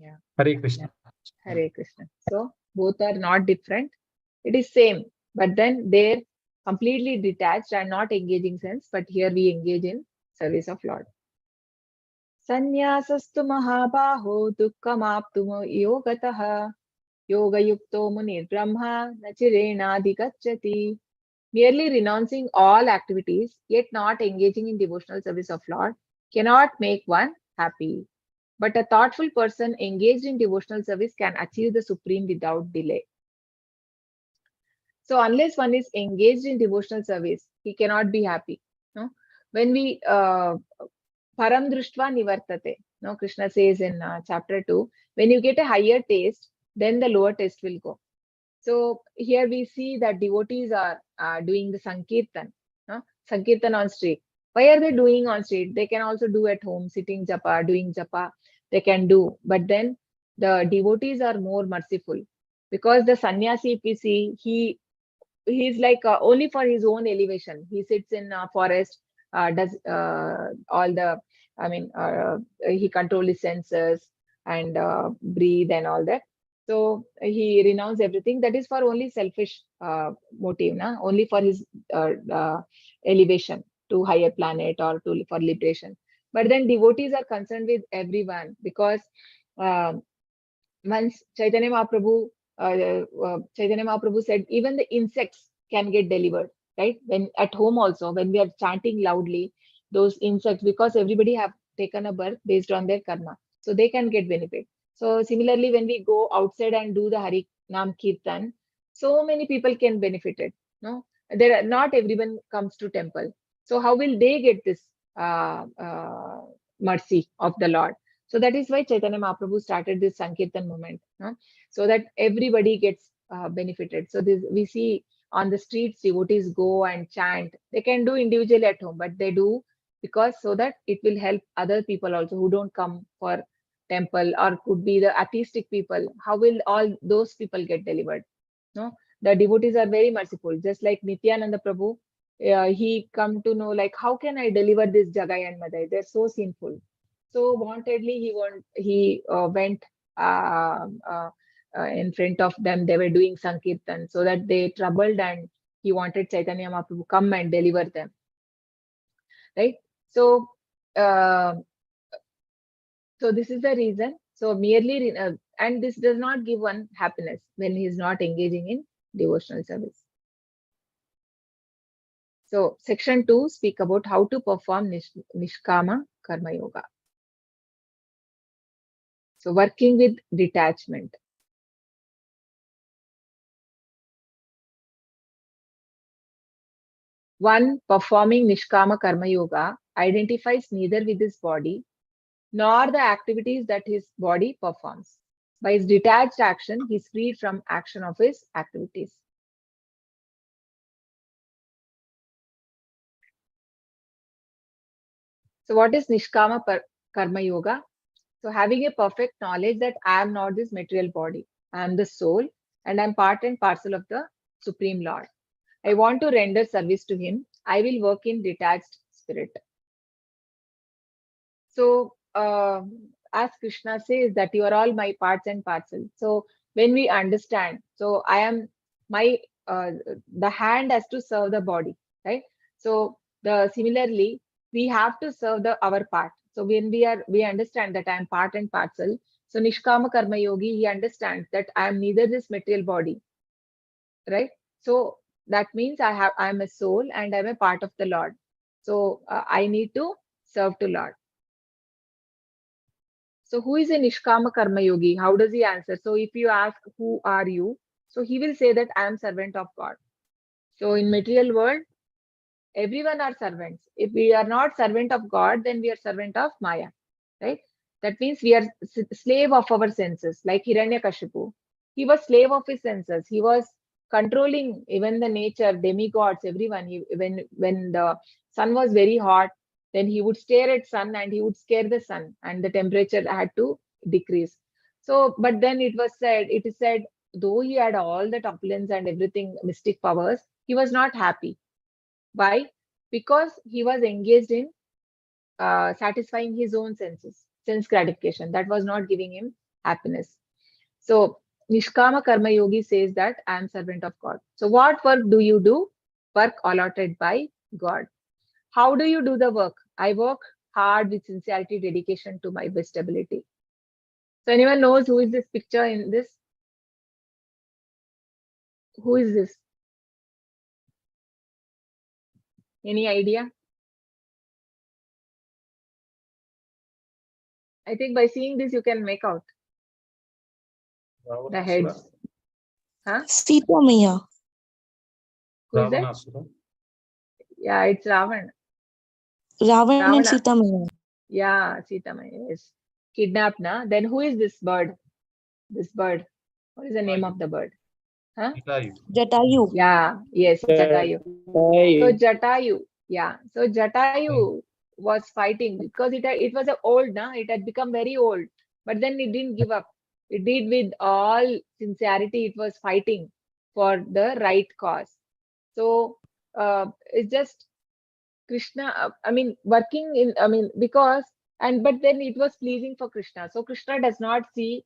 Yeah. Hare Krishna. Yeah. Hare Krishna. So both are not different. It is same, but then they're completely detached and not engaging sense. But here we engage in service of Lord. Sanyasastu mahabaho dukkhamaptumo yogataha yoga yukto munir brahma nachirena adhigacchati. Merely renouncing all activities, yet not engaging in devotional service of Lord, cannot make one happy. But a thoughtful person engaged in devotional service can achieve the supreme without delay. So unless one is engaged in devotional service, he cannot be happy. No? When we param društva nivartate, no? Krishna says in chapter 2, when you get a higher taste, then the lower taste will go. So here we see that devotees are doing the Sankirtan, Sankirtan on street. Why are they doing on street? They can also do at home, sitting japa, doing japa, they can do. But then the devotees are more merciful, because the sannyasi, if we see, he's like only for his own elevation. He sits in a forest, does all the, he controls his senses and breathe and all that. So he renounced everything. That is for only selfish motive, only for his elevation to higher planet or for liberation. But then devotees are concerned with everyone, because uh, once Chaitanya Mahaprabhu said even the insects can get delivered, right? When at home also, when we are chanting loudly, those insects, because everybody have taken a birth based on their karma, so they can get benefit. So similarly, when we go outside and do the Hari Nam Kirtan, so many people can benefit it. No, not everyone comes to temple. So how will they get this mercy of the Lord? So that is why Chaitanya Mahaprabhu started this Sankirtan movement, so that everybody gets benefited. So this we see on the streets, devotees go and chant. They can do individually at home, but they do because so that it will help other people also who don't come for temple, or could be the atheistic people. How will all those people get delivered? No, the devotees are very merciful. Just like Nityananda Prabhu, he come to know like how can I deliver this Jagai and Madai? They're so sinful. So wantedly he went uh, uh, in front of them. They were doing Sankirtan, so that they troubled, and he wanted Chaitanya Mahaprabhu come and deliver them. Right? So uh, so this is the reason. So merely and this does not give one happiness when he is not engaging in devotional service. So section 2 speak about how to perform Nishkama Karma Yoga. So working with detachment. One performing Nishkama Karma Yoga identifies neither with his body nor the activities that his body performs. By his detached action, he is freed from action of his activities. So what is Nishkama Karma Yoga? So having a perfect knowledge that I am not this material body, I am the soul, and I am part and parcel of the Supreme Lord. I want to render service to him. I will work in detached spirit. So as Krishna says that you are all my parts and parcel. So when we understand, so I am my the hand has to serve the body, right? So similarly we have to serve our part. So when we understand that I am part and parcel. So Nishkama Karma Yogi, he understands that I am neither this material body, right? So that means I am a soul and I'm a part of the Lord. So I need to serve to Lord. So who is a Nishkama Karma Yogi? How does he answer? So if you ask, who are you? So he will say that I am servant of God. So in material world, everyone are servants. If we are not servant of God, then we are servant of Maya, right? That means we are slave of our senses, like Hiranyakashipu. He was slave of his senses. He was controlling even the nature, demigods, everyone. When the sun was very hot, then he would stare at sun and he would scare the sun, and the temperature had to decrease. So, but then it is said, though he had all the opulence and everything, mystic powers, he was not happy. Why? Because he was engaged in satisfying his own sense gratification. That was not giving him happiness. So Nishkama Karma Yogi says that I am servant of God. So what work do you do? Work allotted by God. How do you do the work? I work hard with sincerity, dedication to my best ability. So anyone knows who is this picture in this? Who is this? Any idea? I think by seeing this, you can make out the heads. Huh? Sita Maya. Who is that? Ravanasura. Yeah, it's Ravan. Ravana and Ravana. Sita Maya. Yeah, Sita Maya is kidnapped. Then who is this bird? This bird. What is the name of the bird? Huh? Jatayu. Jatayu. Yeah, yes, Jatayu. So Jatayu, yeah. So Jatayu was fighting because it was old, it had become very old. But then it didn't give up. It did with all sincerity. It was fighting for the right cause. So it's just Krishna. I mean, working in. I mean, because but then it was pleasing for Krishna. So Krishna does not see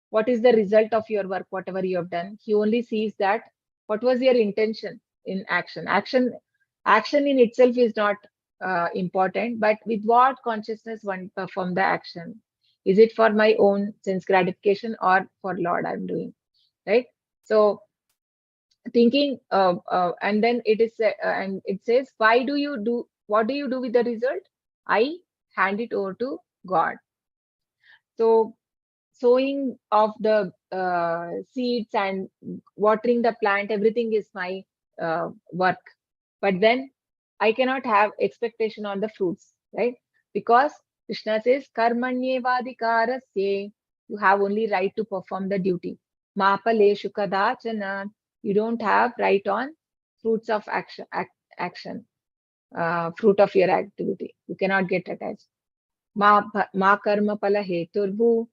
what is the result of your work, whatever you have done. He only sees that what was your intention in action. Action in itself is not important, but with what consciousness one perform the action. Is it for my own sense gratification or for Lord I'm doing, right? So thinking, and then it is, and it says, what do you do with the result? I hand it over to God. So sowing of the seeds and watering the plant, everything is my work. But then I cannot have expectation on the fruits, right? Because Krishna says, Karmanyevadikarasye, you have only right to perform the duty. Mapaleshu kadachana, you don't have right on fruits of action, fruit of your activity. You cannot get attached. Ma karma pala heturbu.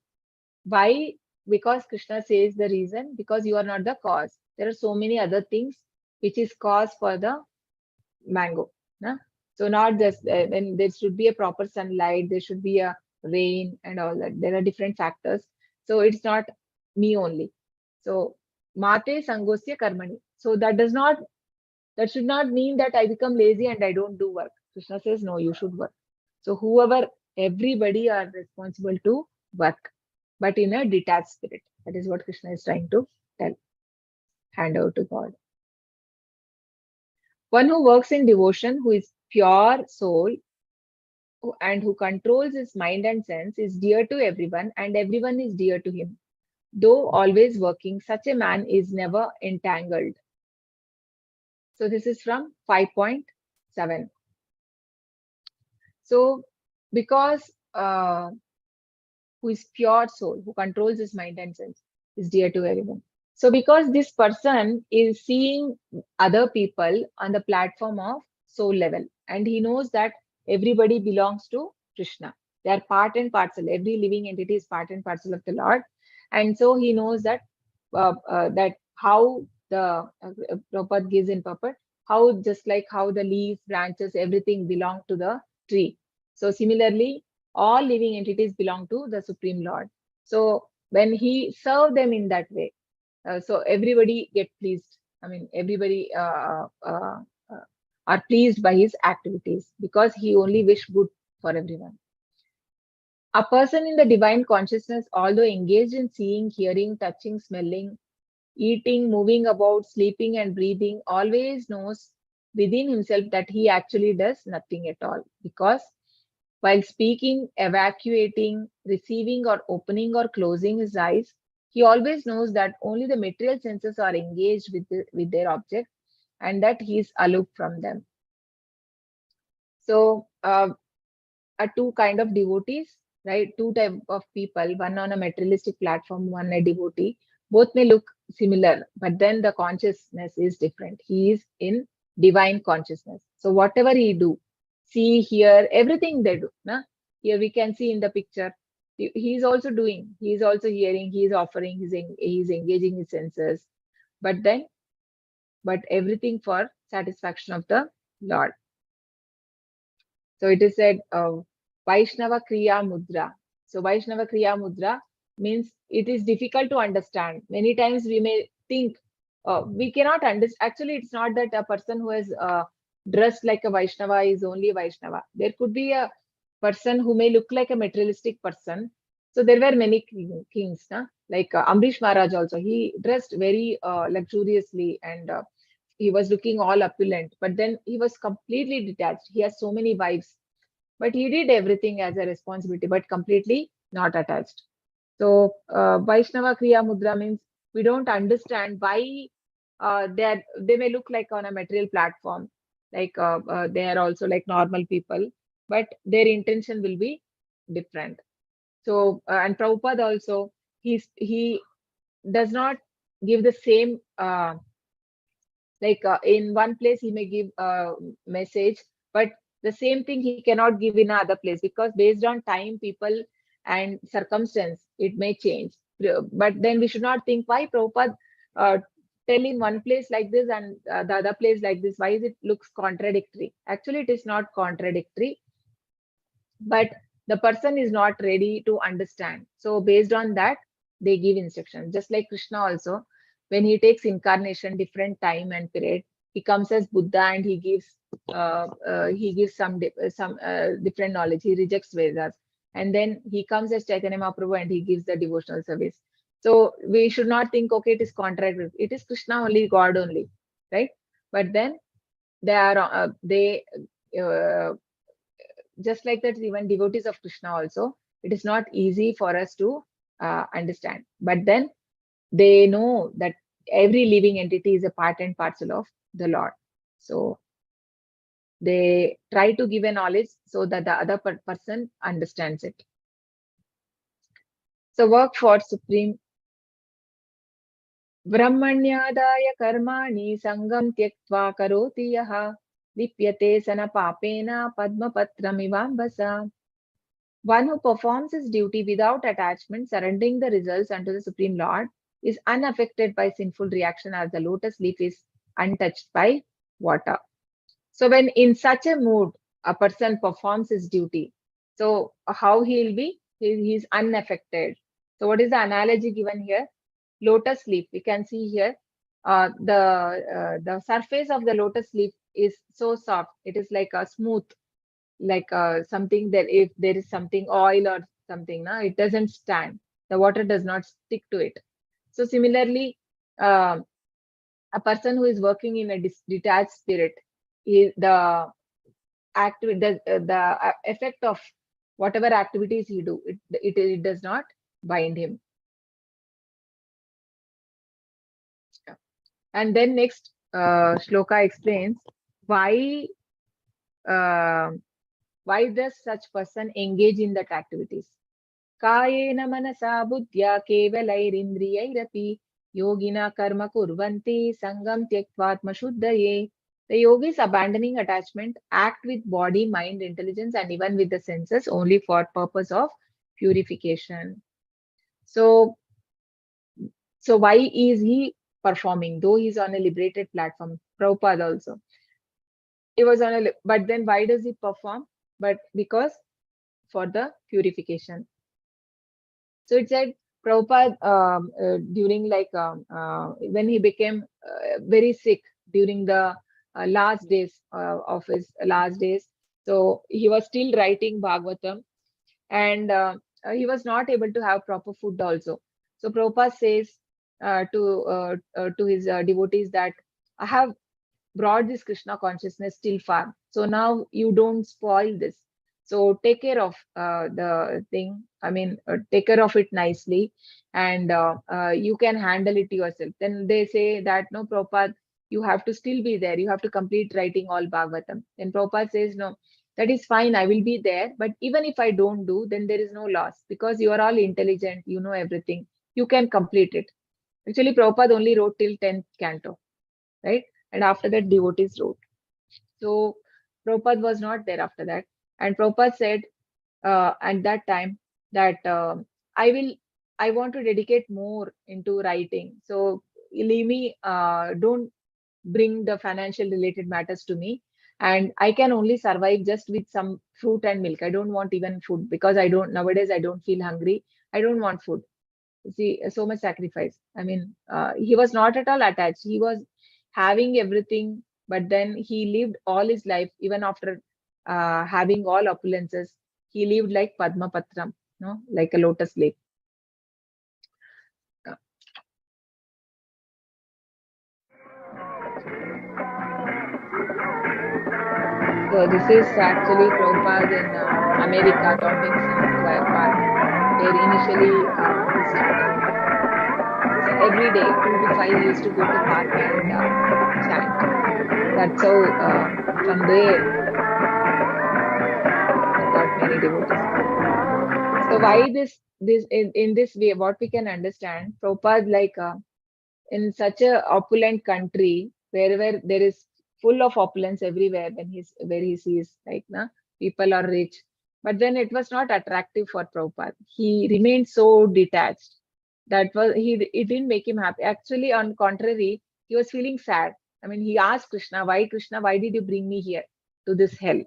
Why? Because Krishna says the reason, because you are not the cause. There are so many other things which is cause for the mango. No? So not just when there should be a proper sunlight, there should be a rain and all that. There are different factors. So it's not me only. So mate sangosya karmani. So that should not mean that I become lazy and I don't do work. Krishna says, no, you should work. So everybody are responsible to work, but in a detached spirit. That is what Krishna is trying to tell. Hand over to God. One who works in devotion, who is pure soul, and who controls his mind and sense, is dear to everyone, and everyone is dear to him. Though always working, such a man is never entangled. So this is from 5.7. So because who is pure soul, who controls his mind and sense, is dear to everyone. So because this person is seeing other people on the platform of soul level, and he knows that everybody belongs to Krishna. They are part and parcel. Every living entity is part and parcel of the Lord. And so he knows that that how the Prabhupada gives in purport, how just like how the leaves, branches, everything belong to the tree. So similarly, all living entities belong to the Supreme Lord. So when he served them in that way, so everybody get pleased. I mean, everybody are pleased by his activities because he only wish good for everyone. A person in the divine consciousness, although engaged in seeing, hearing, touching, smelling, eating, moving about, sleeping and breathing, always knows within himself that he actually does nothing at all, because while speaking, evacuating, receiving or opening or closing his eyes, he always knows that only the material senses are engaged with their object, and that he is aloof from them. So are two kind of devotees, right? Two type of people, one on a materialistic platform, one a devotee. Both may look similar, but then the consciousness is different. He is in divine consciousness. So whatever he do, see, hear, everything they do. Na? Here we can see in the picture, he is also doing, he is also hearing, he is offering, he is engaging his senses, but everything for satisfaction of the Lord. So it is said, Vaishnava Kriya Mudra. So Vaishnava Kriya Mudra means it is difficult to understand. Many times we may think, we cannot understand. Actually, it's not that a person who has dressed like a Vaishnava is only a Vaishnava. There could be a person who may look like a materialistic person. So there were many kings, like Amrish Maharaj also. He dressed very luxuriously, and he was looking all opulent, but then he was completely detached. He has so many wives, but he did everything as a responsibility, but completely not attached. So Vaishnava Kriya Mudra means we don't understand why they may look like on a material platform, like they are also like normal people, but their intention will be different. So and Prabhupada also, he does not give the same like in one place he may give a message, but the same thing he cannot give in another place, because based on time, people and circumstance, it may change. But then we should not think why Prabhupada tell in one place like this and the other place like this. Why is it looks contradictory? Actually, it is not contradictory, but the person is not ready to understand. So based on that, they give instructions. Just like Krishna also, when he takes incarnation, different time and period, he comes as Buddha and he gives some different knowledge. He rejects Vedas, and then he comes as Chaitanya Mahaprabhu and he gives the devotional service. So we should not think, okay, it is contrary. It is Krishna only, God only, right? But then they just like that, even devotees of Krishna also, it is not easy for us to understand. But then they know that every living entity is a part and parcel of the Lord. So they try to give a knowledge so that the other person understands it. So work for Supreme. Brahmanyadaya karmani sangam tyaktva karoti yaha lipyate sana papena padmapatramivambasa. One who performs his duty without attachment, surrendering the results unto the Supreme Lord, is unaffected by sinful reaction as the lotus leaf is untouched by water. So when in such a mood, a person performs his duty, so how he will be? He is unaffected. So what is the analogy given here? Lotus leaf. We can see here the surface of the lotus leaf is so soft. It is like a smooth, like something that if there is something oil or something, it doesn't stand. The water does not stick to it. So similarly, a person who is working in a detached spirit, the effect of whatever activities he do, it does not bind him. And then next shloka explains why does such person engage in that activities. Kayena manasa buddhya kevalairindrayairapi yogina karma kurvanti sangam tyaktvatma shuddhaye. The yogis abandoning attachment act with body, mind, intelligence, and even with the senses only for purpose of purification. So why is he performing? Though he's on a liberated platform, Prabhupada also. He was on but then why does he perform? But because for the purification. So it said Prabhupada during when he became very sick during the last days of his last days. So he was still writing Bhagavatam, and he was not able to have proper food also. So Prabhupada says to his devotees that I have brought this Krishna consciousness still far. So now you don't spoil this. So take care of the thing. I mean, take care of it nicely, and you can handle it yourself. Then they say that no, Prabhupada, you have to still be there. You have to complete writing all Bhagavatam. Then Prabhupada says, no, that is fine. I will be there. But even if I don't do, then there is no loss because you are all intelligent. You know everything. You can complete it. Actually, Prabhupada only wrote till 10th canto, right? And after that, devotees wrote. So Prabhupada was not there after that. And Prabhupada said at that time that I want to dedicate more into writing. So leave me, don't bring the financial related matters to me. And I can only survive just with some fruit and milk. I don't want even food because nowadays I don't feel hungry. I don't want food. See, so much sacrifice. I mean, he was not at all attached. He was having everything, but then he lived all his life, even after having all opulences, he lived like Padma Patram, like a lotus leaf. So this is actually Prabhupada in America, Tompkins Park, where initially he started. So every day, 2 to 5, he used to go to park and chant. That's how from there he got many devotees. So why this in this way, what we can understand, Prabhupada, like in such a opulent country, wherever there is full of opulence everywhere, where he sees like people are rich, but then it was not attractive for Prabhupada. He remained so detached. It didn't make him happy. Actually, on contrary, he was feeling sad. I mean, he asked Krishna, why did you bring me here to this hell?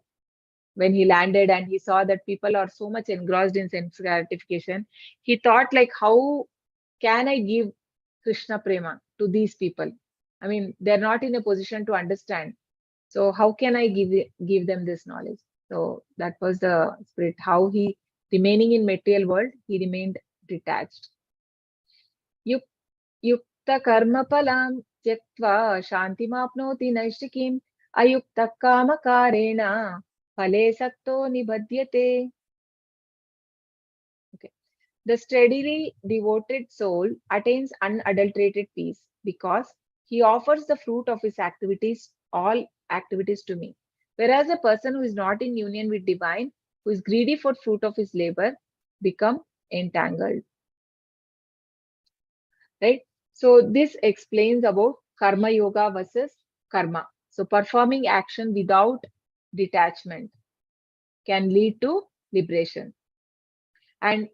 When he landed and he saw that people are so much engrossed in sense gratification, he thought like, how can I give Krishna Prema to these people? I mean, they're not in a position to understand. So how can I give them this knowledge? So that was the spirit. How he, remaining in material world, he remained detached. Yukta karma palam tyaktva shantimapnoti naishtikim ayukta kama karena phale sakto nibhadyate. Okay. The steadily devoted soul attains unadulterated peace because he offers the fruit of his activities, all activities to me. Whereas a person who is not in union with divine, who is greedy for fruit of his labor, become entangled. Right? So this explains about karma yoga versus karma. So performing action without detachment can lead to liberation. And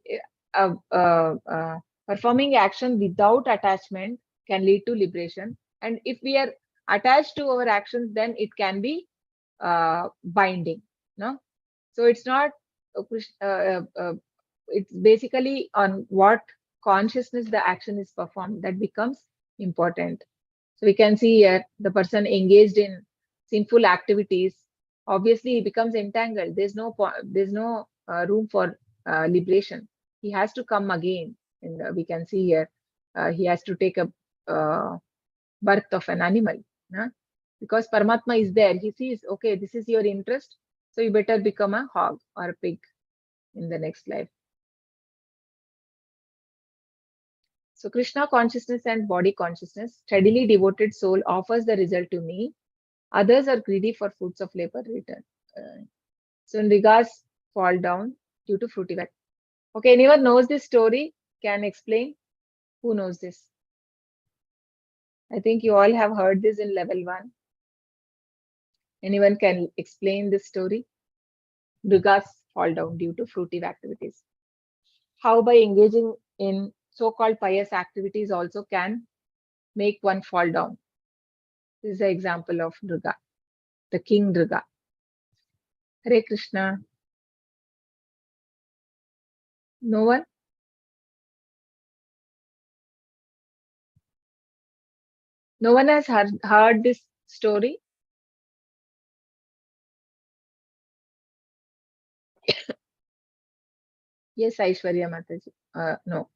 performing action without attachment can lead to liberation. And if we are attached to our actions, then it can be binding. No, so it's not. It's basically on what consciousness the action is performed that becomes important. So we can see here the person engaged in sinful activities. Obviously, he becomes entangled. There's no room for liberation. He has to come again, and we can see here he has to take a birth of an animal, because Paramatma is there. He sees, okay, this is your interest, so you better become a hog or a pig in the next life. So Krishna consciousness and body consciousness, steadily devoted soul offers the result to me. Others are greedy for fruits of labor return. So in regards, fall down due to fruity work. Okay, anyone knows this story? Can explain? Who knows this? I think you all have heard this in level 1. Anyone can explain this story? Mrigas fall down due to fruitive activities. How by engaging in so-called pious activities also can make one fall down. This is the example of Durga, the King Durga. Hare Krishna. No one? No one has heard this story? Yes, Aishwarya Mataji. No.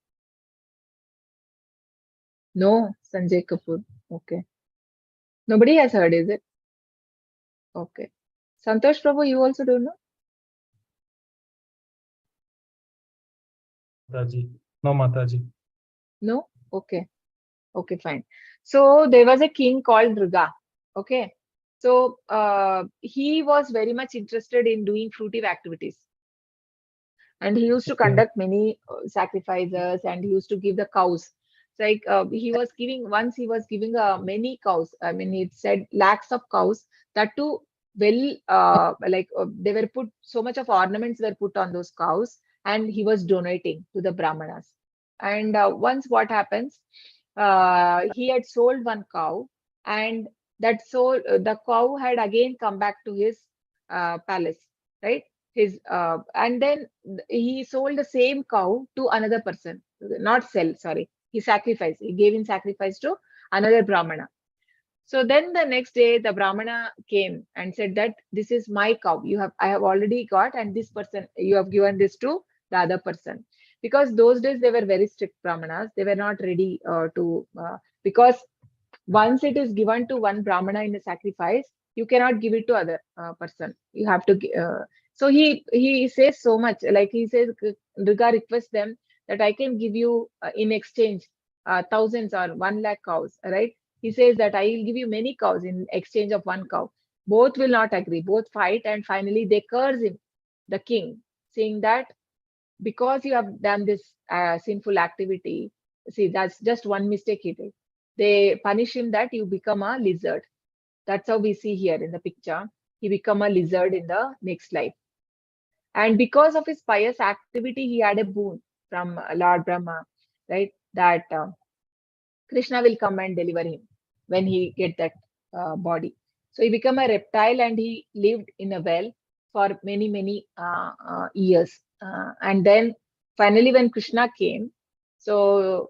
No, Sanjay Kapoor. Okay. Nobody has heard, is it? Okay. Santosh Prabhu, you also don't know? Mataji. No, Mataji. No? Okay. Okay, fine. So there was a king called Durga. Okay. So he was very much interested in doing fruitive activities. And he used to conduct many sacrifices, and he used to give the cows. It's like he was giving many cows. I mean, it said lakhs of cows. That too, well, they were put, so much of ornaments were put on those cows, and he was donating to the brahmanas. And once what happens, he had sold one cow, and the cow had again come back to his palace, right? And then he sold the same cow to another person. Not sell, sorry, he gave in sacrifice to another brahmana. So then the next day the brahmana came and said that this is my cow, I have already got, and this person, you have given this to the other person. Because those days they were very strict brahmanas. They were not ready because once it is given to one brahmana in a sacrifice, you cannot give it to other person. You have to so he says so much, like he says, Durga requests them that I can give you in exchange thousands or 1 lakh cows, right? He says that I will give you many cows in exchange of one cow. Both will not agree, both fight, and finally they curse him, the king, saying that because you have done this sinful activity, see, that's just one mistake he did. They punish him that you become a lizard. That's how we see here in the picture. He become a lizard in the next life. And because of his pious activity, he had a boon from Lord Brahma, right? That Krishna will come and deliver him when he get that body. So he became a reptile, and he lived in a well for many years. And then finally when Krishna came, So,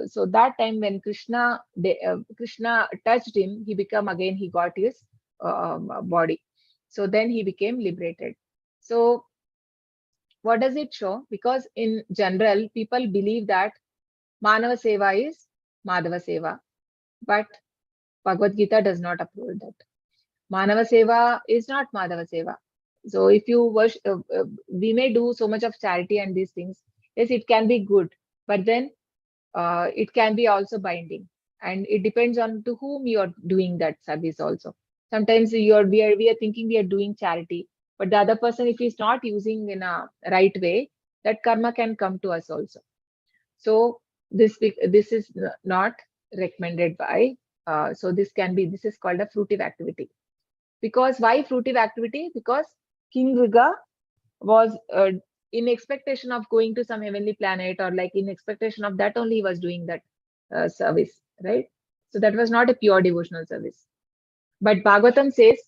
so that time when Krishna touched him, he became again, he got his body. So then he became liberated. So what does it show? Because in general, people believe that Manava Seva is Madhava Seva, but Bhagavad Gita does not approve that. Manava Seva is not Madhava Seva. So if you worship, we may do so much of charity and these things. Yes, it can be good, but then it can be also binding, and it depends on to whom you are doing that service also. Sometimes we are thinking we are doing charity, but the other person, if he's not using in a right way, that karma can come to us also. So this is not recommended by. So this is called a fruitive activity. Because why fruitive activity? Because King Riga was in expectation of going to some heavenly planet, or like in expectation of that only he was doing that service, right? So that was not a pure devotional service. But Bhagavatam says,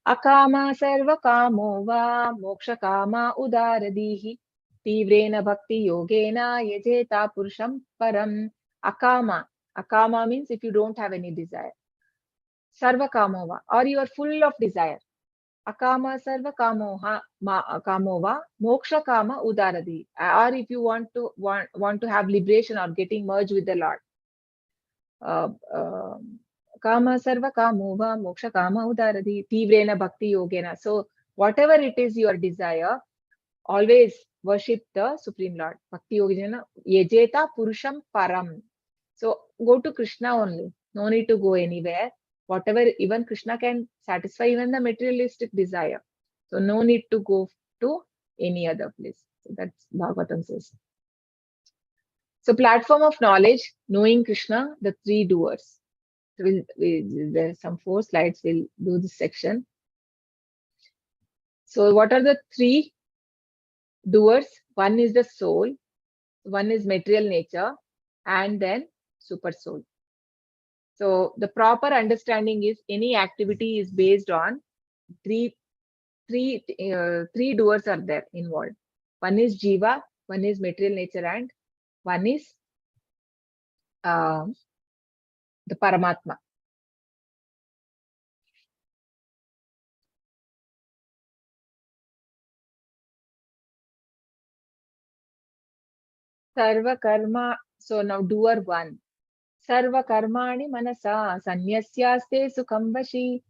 Akama sarva kamo va moksha kama udaradihi tivrena bhakti yogena yajeta purusham param. Akama means if you don't have any desire. Sarva kamo va, or you are full of desire. Akama sarva kamova moksha kama udaradi. Or if you want to have liberation or getting merged with the Lord. Kama sarva kamova moksha kama udaradi tivrena bhakti yogena. So whatever it is your desire, always worship the Supreme Lord. Bhakti yogena yajeta purusham param. So go to Krishna only. No need to go anywhere. Whatever, even Krishna can satisfy even the materialistic desire. So no need to go to any other place. So that's Bhagavatam says. So platform of knowledge, knowing Krishna, the three doers. So there are some 4 slides. We'll do this section. So what are the 3 doers? One is the soul, one is material nature, and then super soul. So the proper understanding is any activity is based on three doers are there involved. One is Jiva, one is material nature, and one is the Paramatma. Sarva karma. So now doer 1. Sarva karmani manasa sanyasyaste sukham vashi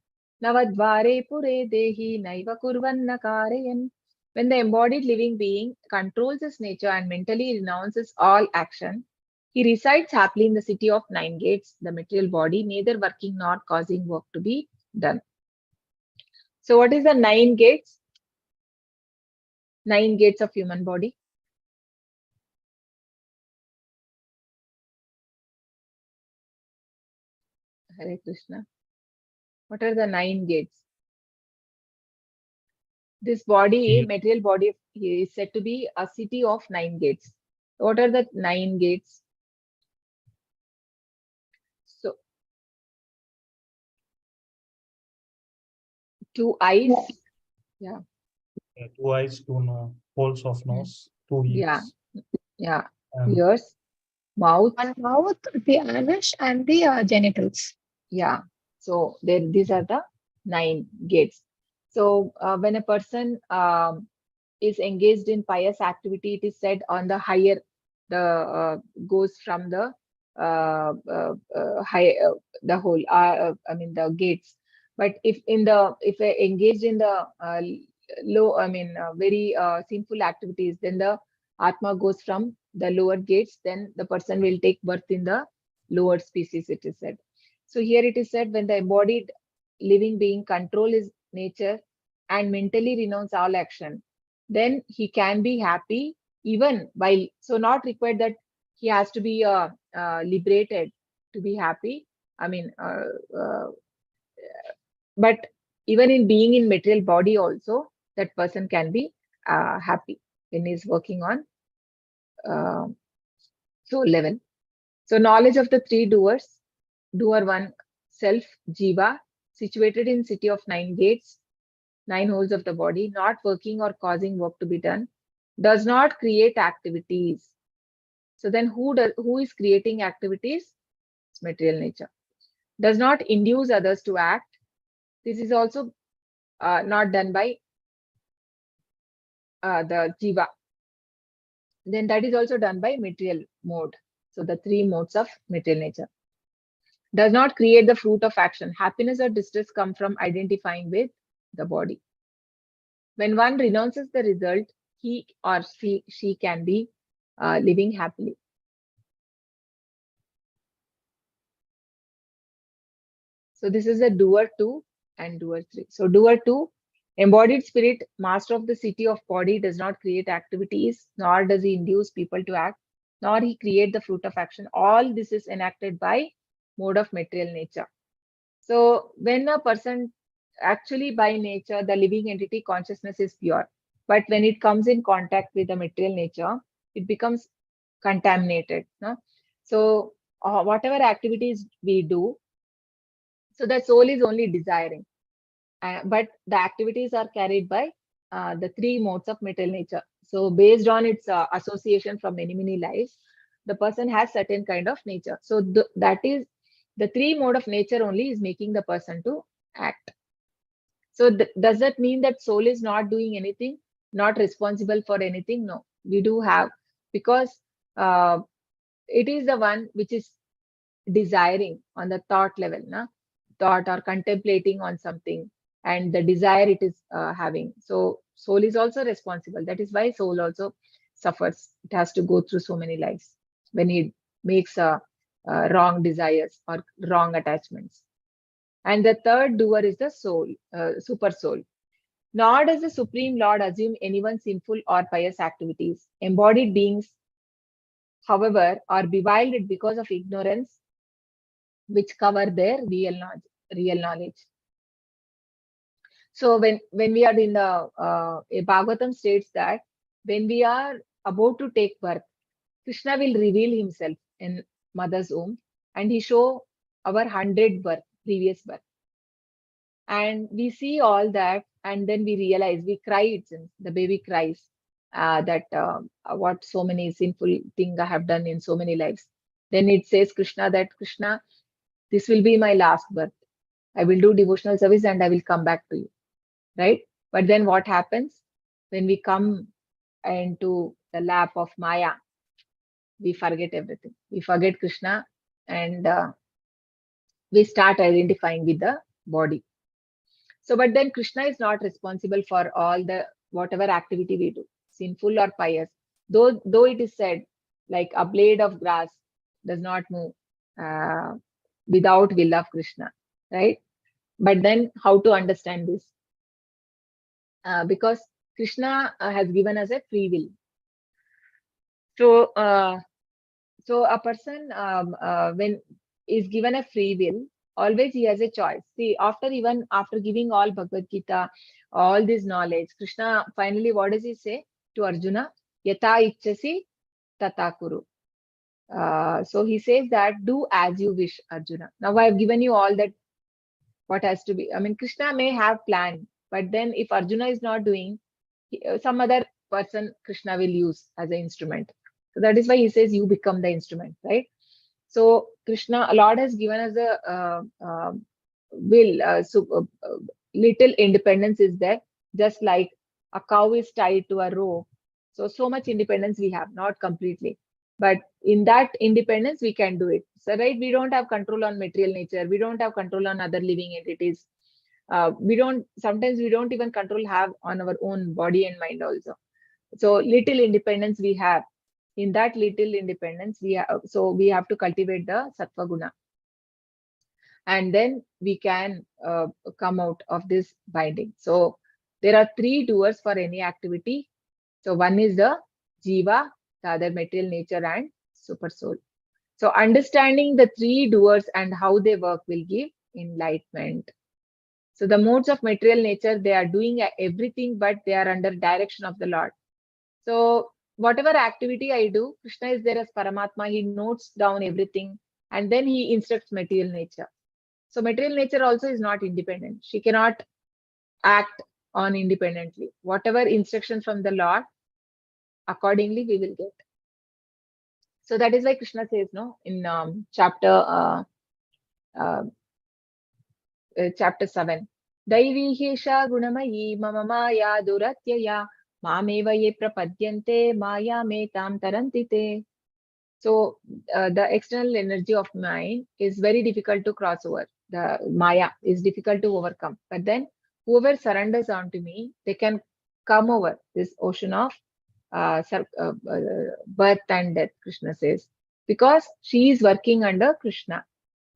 navadvare pure dehi naiva kurvanna karayan. When the embodied living being controls his nature and mentally renounces all action, he resides happily in the city of 9 gates, the material body, neither working nor causing work to be done. So what is the 9 gates? 9 gates of human body. Hare Krishna. What are the 9 gates? This body, material body, is said to be a city of 9 gates. What are the 9 gates? So, 2 eyes. Yeah. 2 eyes, 2 holes of nose, 2 ears. Yeah. And Ears, mouth. One mouth, the anus, and the genitals. Yeah. So these are the 9 gates. So when a person is engaged in pious activity, it is said on the higher, goes from the high, the whole. I mean the gates. But if engaged in the low, very sinful activities, then the Atma goes from the lower gates. Then the person will take birth in the lower species. It is said. So here it is said, when the embodied living being control his nature and mentally renounce all action, then he can be happy even while, so not required that he has to be liberated to be happy. But even in being in material body also, that person can be happy when he's working on soul level. So knowledge of the 3 doers. Doer 1, self, Jiva, situated in city of 9 gates, 9 holes of the body, not working or causing work to be done, does not create activities. So then who is creating activities? It's material nature. Does not induce others to act. This is also not done by the jiva. Then that is also done by material mode. So the three modes of material nature. Does not create the fruit of action. Happiness or distress come from identifying with the body. When one renounces the result, he or she can be living happily. So this is the doer 2 and doer 3. So doer 2, embodied spirit, master of the city of body, does not create activities, nor does he induce people to act, nor he create the fruit of action. All this is enacted by mode of material nature. So when a person, actually by nature, the living entity consciousness is pure. But when it comes in contact with the material nature, it becomes contaminated. No? So whatever activities we do, so the soul is only desiring. But the activities are carried by the three modes of material nature. So based on its association from many lives, the person has certain kind of nature. So that is the three mode of nature only is making the person to act. So does that mean that soul is not doing anything, not responsible for anything? No, we do have, because it is the one which is desiring on the thought level, thought or contemplating on something, and the desire it is having. So soul is also responsible. That is why soul also suffers. It has to go through so many lives when it makes wrong desires or wrong attachments. And the third doer is the soul, super soul. Nor does the Supreme Lord assume anyone's sinful or pious activities. Embodied beings, however, are bewildered because of ignorance, which cover their real knowledge. So when we are in the Bhagavatam states that when we are about to take birth, Krishna will reveal himself in mother's womb, and he show our 100 birth, previous birth. And we see all that, and then we realize, we cry, the baby cries that what so many sinful things I have done in so many lives. Then it says Krishna that, Krishna, this will be my last birth. I will do devotional service and I will come back to you. Right? But then what happens when we come into the lap of Maya? We forget everything. We forget Krishna, and we start identifying with the body. So, but then Krishna is not responsible for all the whatever activity we do, sinful or pious. Though it is said, like a blade of grass does not move without will of Krishna, right? But then how to understand this? Because Krishna has given us a free will. So a person when is given a free will, always he has a choice. See, after giving all Bhagavad Gita, all this knowledge, Krishna finally, what does he say to Arjuna? Yata ichchasi tata kuru. So he says that do as you wish, Arjuna. Now I have given you all that what has to be. I mean, Krishna may have planned, but then if Arjuna is not doing, some other person Krishna will use as an instrument. So that is why he says you become the instrument, right? So Krishna, Lord has given us a will, little independence is there, just like a cow is tied to a rope. So much independence we have, not completely. But in that independence, we can do it. So, right, we don't have control on material nature. We don't have control on other living entities. Sometimes we don't even have on our own body and mind also. So little independence we have. In that little independence, we have to cultivate the sattva guna. And then we can come out of this binding. So there are three doers for any activity. So one is the jiva, the other material nature, and super soul. So understanding the three doers and how they work will give enlightenment. So the modes of material nature, they are doing everything, but they are under direction of the Lord. So whatever activity I do, Krishna is there as Paramatma. He notes down everything, and then he instructs material nature. So material nature also is not independent. She cannot act on independently. Whatever instruction from the Lord, accordingly we will get. So that is why Krishna says, no, in chapter 7, Daivihesha gunamayi mama maya duratyaya mameva ye prapadyante maya me tam tarantite. So the external energy of mind is very difficult to cross over. The Maya is difficult to overcome. But then whoever surrenders onto me, they can come over this ocean of birth and death, Krishna says. Because she is working under Krishna,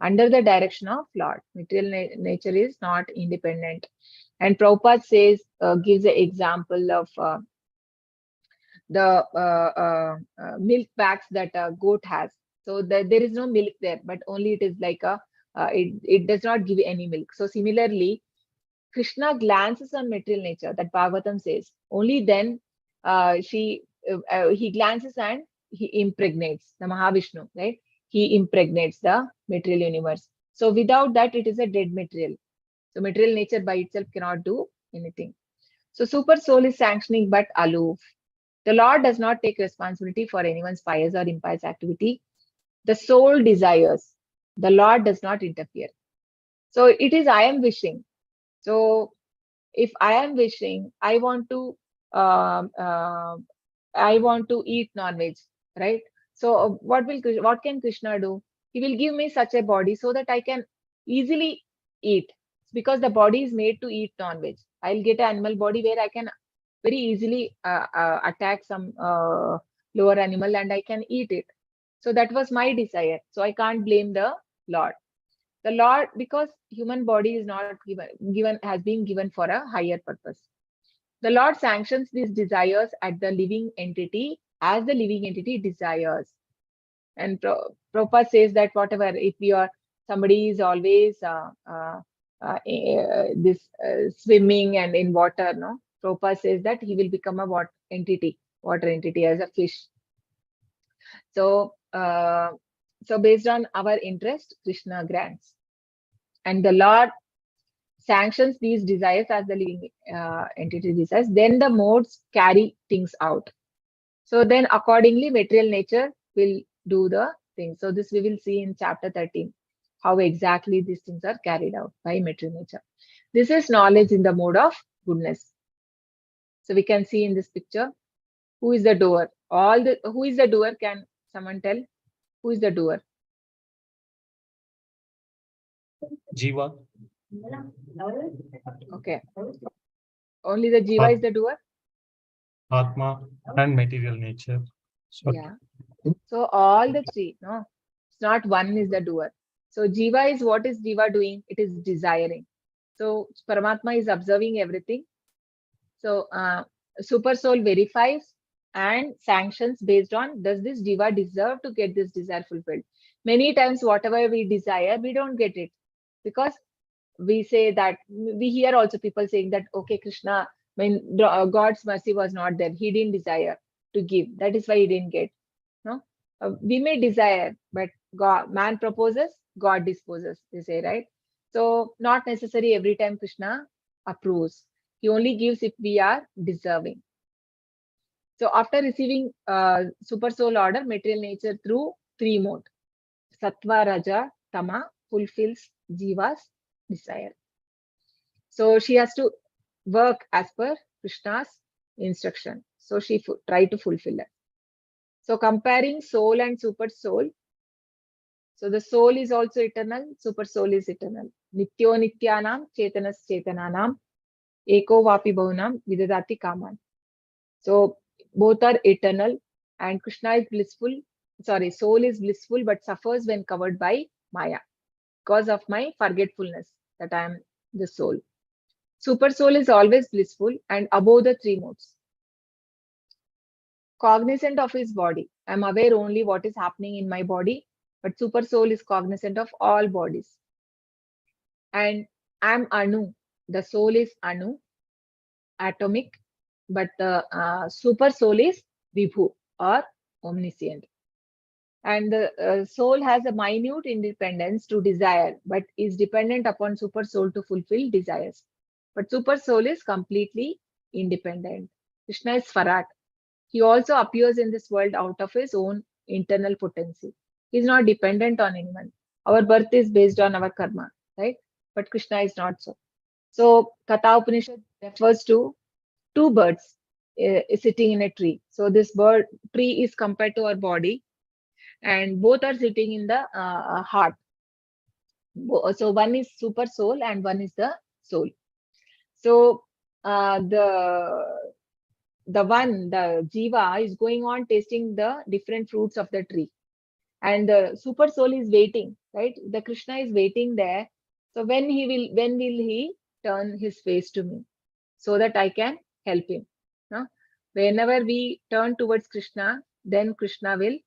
under the direction of Lord. Material nature is not independent. And Prabhupada says, gives an example of the milk bags that a goat has. So there is no milk there, but only it is like it does not give any milk. So similarly, Krishna glances on material nature, that Bhagavatam says. Only then he glances and he impregnates the Mahavishnu, right? He impregnates the material universe. So without that, it is a dead material. So material nature by itself cannot do anything. So super soul is sanctioning but aloof. The Lord does not take responsibility for anyone's pious or impious activity. The soul desires. The Lord does not interfere. So it is I am wishing. So if I am wishing, I want to eat non-veg, right? So what can Krishna do? He will give me such a body so that I can easily eat, because the body is made to eat non-veg. I'll get an animal body where I can very easily attack some lower animal and I can eat it. So that was my desire. So I can't blame the Lord. The Lord, because human body is not has been given for a higher purpose. The Lord sanctions these desires at the living entity as the living entity desires. And Prabhupada says that whatever, if somebody is always swimming and in water, no? Prabhupada says that he will become a water entity as a fish. So, so based on our interest, Krishna grants. And the Lord sanctions these desires as the living entity desires. Then the modes carry things out. So then accordingly, material nature will do the thing. So this we will see in chapter 13, how exactly these things are carried out by material nature. This is knowledge in the mode of goodness. So we can see in this picture, who is the doer? Who is the doer? Can someone tell? Who is the doer? Jiva. Okay. Only the Jiva is the doer? Atma and material nature. So, yeah. So all the three, no? It's not one is the doer. So Jiva is, what is Jiva doing? It is desiring. So Paramatma is observing everything. So Super Soul verifies and sanctions based on, does this Jiva deserve to get this desire fulfilled? Many times whatever we desire, we don't get it, because we say that, we hear also people saying that, okay, Krishna, when God's mercy was not there, he didn't desire to give, that is why he didn't get. No, we may desire, but man proposes, God disposes, they say, right? So not necessary every time Krishna approves. He only gives if we are deserving. So after receiving super soul order, material nature through three modes, Sattva, Raja, Tama, fulfills Jiva's desire. So she has to work as per Krishna's instruction. So she try to fulfill it. So comparing soul and super soul. So the soul is also eternal, super soul is eternal. Nityo nityanam, chetanas chetananam, eko vapi bahunam, vidadati kaman. So both are eternal, and Krishna is blissful. Sorry, soul is blissful but suffers when covered by Maya because of my forgetfulness that I am the soul. Super soul is always blissful and above the three modes. Cognizant of his body. I am aware only what is happening in my body, but super soul is cognizant of all bodies. And I am Anu. The soul is Anu, atomic, but the super soul is Vibhu or omniscient. And the soul has a minute independence to desire, but is dependent upon super soul to fulfill desires. But super soul is completely independent. Krishna is Farat. He also appears in this world out of his own internal potency. He's not dependent on anyone. Our birth is based on our karma, right? But Krishna is not so. So Katha Upanishad refers to two birds sitting in a tree. So this tree is compared to our body, and both are sitting in the heart. So one is super soul and one is the soul. So the jiva is going on tasting the different fruits of the tree, and the super soul is waiting, right? The Krishna is waiting there. So when will he turn his face to me so that I can help him? No? Whenever we turn towards Krishna, then Krishna will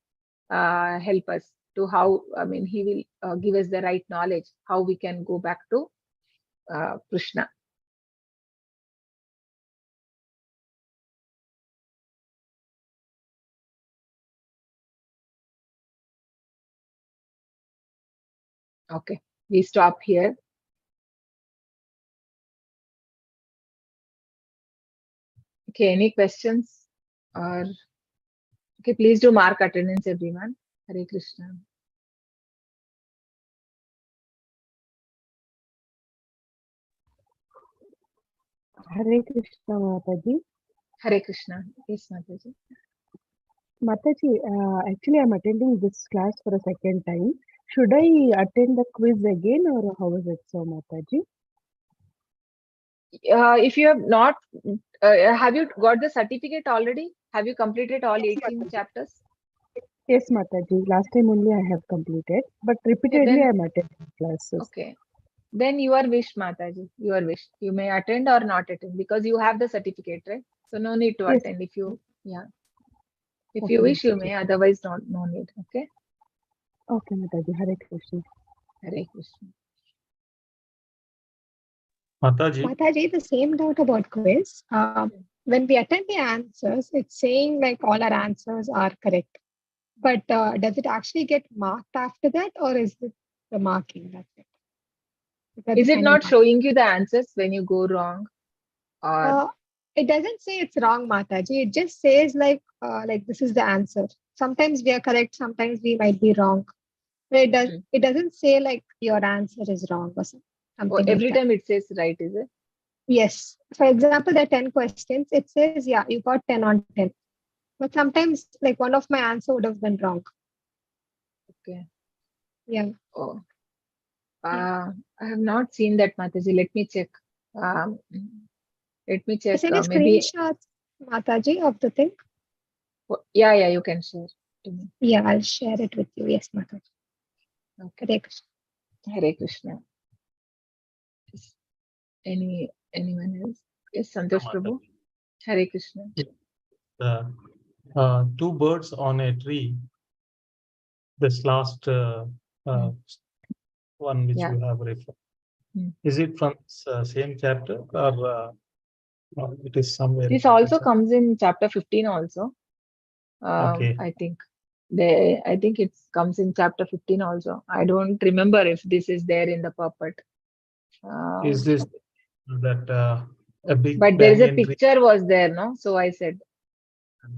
help us to how, he will give us the right knowledge, how we can go back to Krishna. Okay, we stop here. Okay, any questions? Or okay, please do mark attendance, everyone. Hare Krishna. Hare Krishna, Mataji. Hare Krishna. Yes, Mataji. Mataji, actually, I'm attending this class for a second time. Should I attend the quiz again, or how is it so, Mataji? If you have not, have you got the certificate already? Have you completed all 18 chapters? Yes, Mataji. Last time only I have completed, but repeatedly I'm attending classes. Okay. Then your wish, Mataji. Your wish. You may attend or not attend because you have the certificate, right? So no need to attend if you, If Okay, you wish, you Mataji. may. Otherwise, no need. Okay. Okay, Mataji. Hare Krishna. Hare Krishna. Mataji, Mataji, the same doubt about quiz. When we attend the answers, it's saying like all our answers are correct. But does it actually get marked after that, or is it the marking? That's it. Is it not showing you the answers when you go wrong? Or It doesn't say it's wrong, Mataji. It just says like this is the answer. Sometimes we are correct, sometimes we might be wrong. But it doesn't say like your answer is wrong or something. every like time it says right, is it? Yes. For example, there are 10 questions. It says, yeah, you got 10 on 10. But sometimes like one of my answer would have been wrong. Okay. Yeah. Oh. I have not seen that, Mataji. Let me check. Let me check. Is any Maybe. screenshots, Mataji, of the thing? Yeah, you can share to me. Yeah, I'll share it with you. Yes, Mataji. Okay. Hare Krishna. Hare Krishna. Anyone else? Yes, Santosh Prabhu. Hare Krishna. two birds on a tree. This last one which you have referred. Is it from same chapter or it is somewhere? This also comes in chapter 15 also. Okay. I think it comes in chapter 15 also. I don't remember if this is there in the puppet. Is this that a big? But there is a banyan picture was there, no? So I said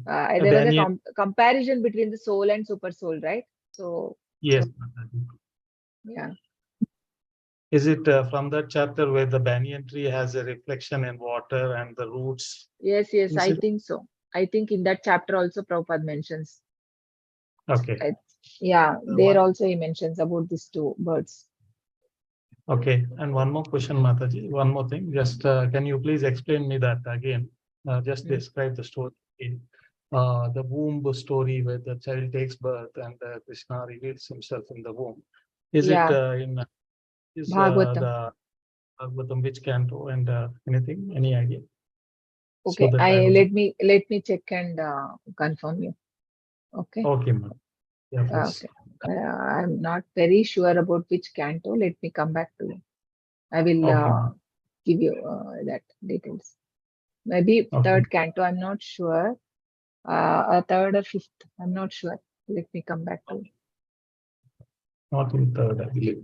there was a banyan- comparison between the soul and super soul, right? So Yes. yeah. Is it from that chapter where the banyan tree has a reflection in water and the roots? Yes, I think so. I think in that chapter also Prabhupada mentions. Okay. There also he mentions about these two birds. Okay, and one more question, Mataji. One more thing. Just can you please explain me that again? Just describe the story. The womb story where the child takes birth and Krishna reveals himself in the womb. Is it in Bhagavatam? the Bhagavatam, which canto, and anything? Any idea? Okay, So let me check and confirm you. Okay. Okay, ma'am. Yeah, please. Okay. I'm not very sure about which canto. Let me come back to you. I will give you that details. Maybe third canto. I'm not sure. Third or fifth. I'm not sure. Let me come back to you. Not in third, I believe.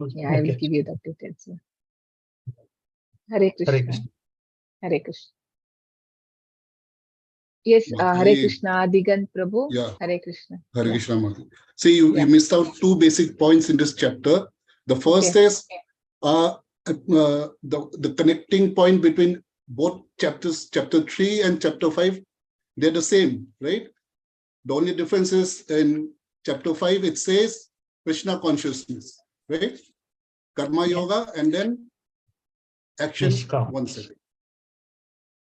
I will give you the details. Hare Krishna. Hare Krishna. Hare Krishna. Yes, Hare Mataji. Krishna, Digant Prabhu. Yeah. Hare Krishna. Hare Yeah. Krishna Mataji. See, you Yeah. missed out two basic points in this chapter. The first Okay. is the connecting point between both chapters, chapter 3 and chapter 5. They're the same, right? The only difference is in chapter 5, it says Krishna consciousness, right? Karma yoga and then action Nishkam. 1 second.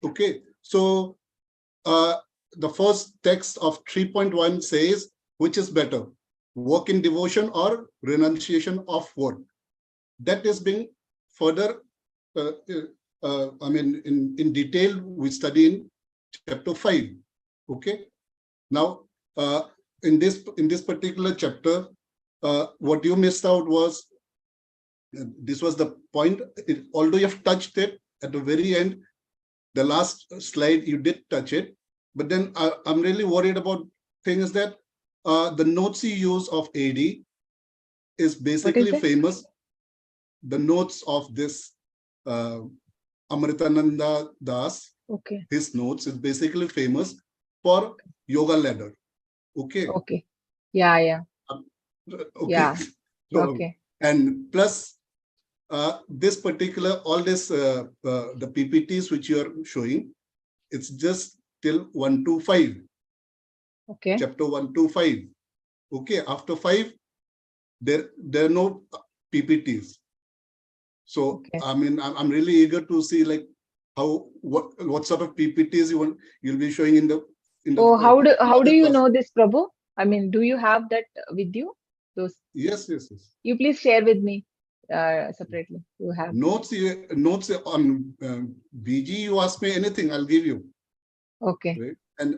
Okay, so the first text of 3.1 says, which is better, work in devotion or renunciation of work? That is being further, in detail, we study in chapter 5. Okay, now in this particular chapter, what you missed out was, this was the point, although you have touched it at the very end, the last slide you did touch it, but then I'm really worried about things that the notes you use of AD is basically it? famous. The notes of this Amritananda Das, Okay. his notes is basically famous for yoga ladder. Okay. Okay. Yeah. Yeah. Okay. Yeah. So, Okay. and plus this particular, all this, the PPTs which you are showing, it's just till 1 to 5. Okay. Chapter 1 to 5. Okay. After 5, there are no PPTs. So, Okay. I mean, I'm really eager to see like what sort of PPTs you'll be showing in the. Oh, how do you class. know this, Prabhu? I mean, do you have that with you? Those. Yes. You please share with me separately. You have Notes on BG. You ask me anything, I'll give you. Okay. Right? And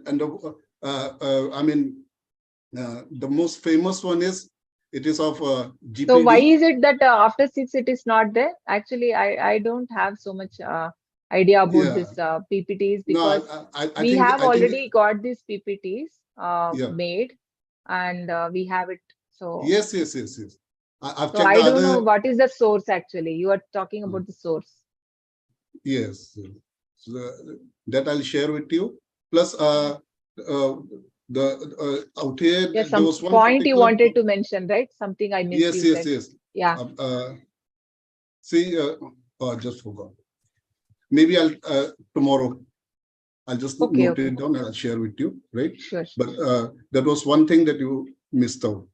the most famous one is, it is of GPD. So why is it that after 6 it is not there? Actually, I don't have so much idea about this PPTs, because we have already got these PPTs made, and we have it. So yes. I've checked I the don't other. know what is the source actually. You are talking about the source. Yes, so that I'll share with you. Plus, out here, Yes, there some was one point you particular wanted to mention, right? Something I missed. You said. Yes. Yeah. See, I just forgot. Maybe I'll tomorrow. I'll just note it down and I'll share with you, right? Sure. But that was one thing that you missed out.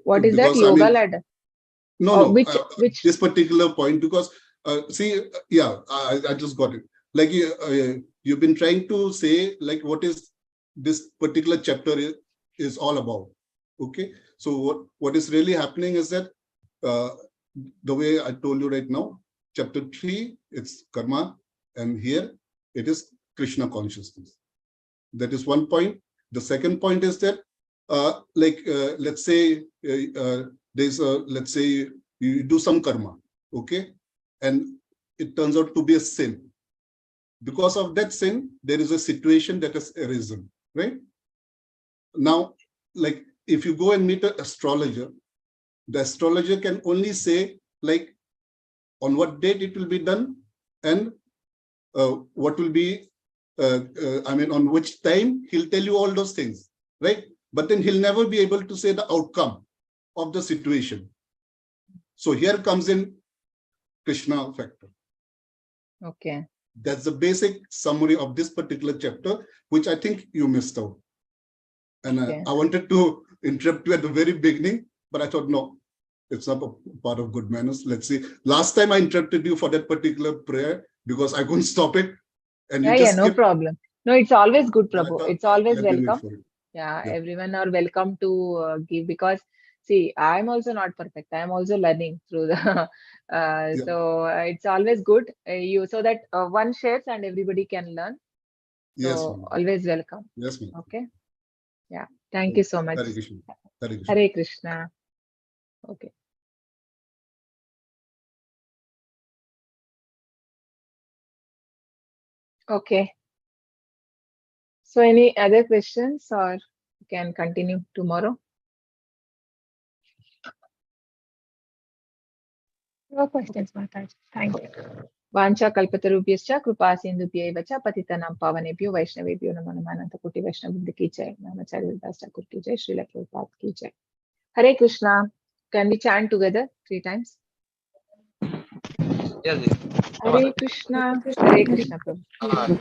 What is that? Yoga ladder? No. Which this particular point, because see, I just got it. Like you've been trying to say like what is this particular chapter is all about. Okay, so what is really happening is that the way I told you right now, chapter 3, it's karma, and here it is Krishna consciousness. That is one point. The second point is that let's say let's say you do some karma, okay, and it turns out to be a sin. Because of that sin, there is a situation that has arisen, right? Now, like if you go and meet an astrologer, the astrologer can only say like on what date it will be done and what will be, on which time. He'll tell you all those things, right? But then he'll never be able to say the outcome of the situation. So here comes in Krishna factor. Okay. That's the basic summary of this particular chapter, which I think you missed out. And I wanted to interrupt you at the very beginning, but I thought, no, it's not a part of good manners. Let's see. Last time I interrupted you for that particular prayer because I couldn't stop it. And you just no problem. No, it's always good, Prabhu. It's always welcome. Yeah, everyone are welcome to give, because see, I'm also not perfect. I'm also learning through the so it's always good so that one shares and everybody can learn. So yes, always welcome. Yes, ma'am. Okay. Yeah. Thank you so much. Hare Krishna. Hare Krishna. Hare Krishna. Okay. Okay. So any other questions, or we can continue tomorrow? No questions, Mataji. Thank you. Vancha kalpatarubhyascha kripa sindhubhyeva cha patitanam pavanebhyo vaishnavebhyo namo namah. Ananta koti Vaishnava ki jai. Namacharya Das Thakur ki jai. Srila Prabhupada ki jai. Hare Krishna. Can we chant together 3 times? Yes, yes. Hare Krishna, Hare Krishna, Prabhu.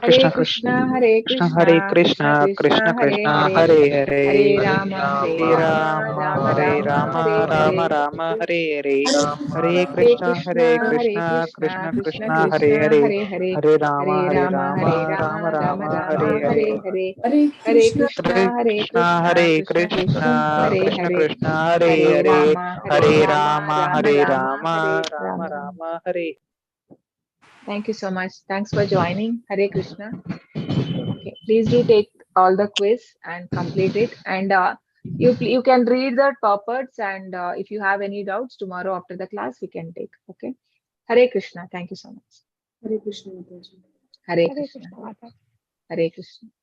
Hare Krishna, Hare Krishna, Hare Krishna Krishna, Krishna, Hare Krishna Hare, Hare Hare, Hare Rama, Hare Hare Rama, Rama, Rama Hare Rama, Hare Rama, Rama Hare. Rama, Hare Hare, Hare Hare Krishna, Hare Krishna, Hare Krishna, Krishna, Krishna Krishna Krishna, Hare Krishna, Hare, Hare Hare, Hare Rama, Hare Hare Rama, Hare Rama, Rama Rama, Rama Rama, Rama, Hare Hare Hare. Hare. Hare Hare Krishna, Krishna, Hare Krishna, Hare Krishna Krishna, Krishna, Hare Krishna Hare, Krishna, Hare Hare Hare, Rama, Hare Hare Rama, Rama, Rama Hare Rama, Rama, Hare Rama Rama. Rama, Hare. Thank you so much. Thanks for joining. Hare Krishna. Okay, please do take all the quiz and complete it. And you can read the topics, and if you have any doubts tomorrow after the class, we can take. Okay. Hare Krishna. Thank you so much. Hare Krishna, Mataji. Hare Hare Krishna. Krishna, Mata. Hare Krishna.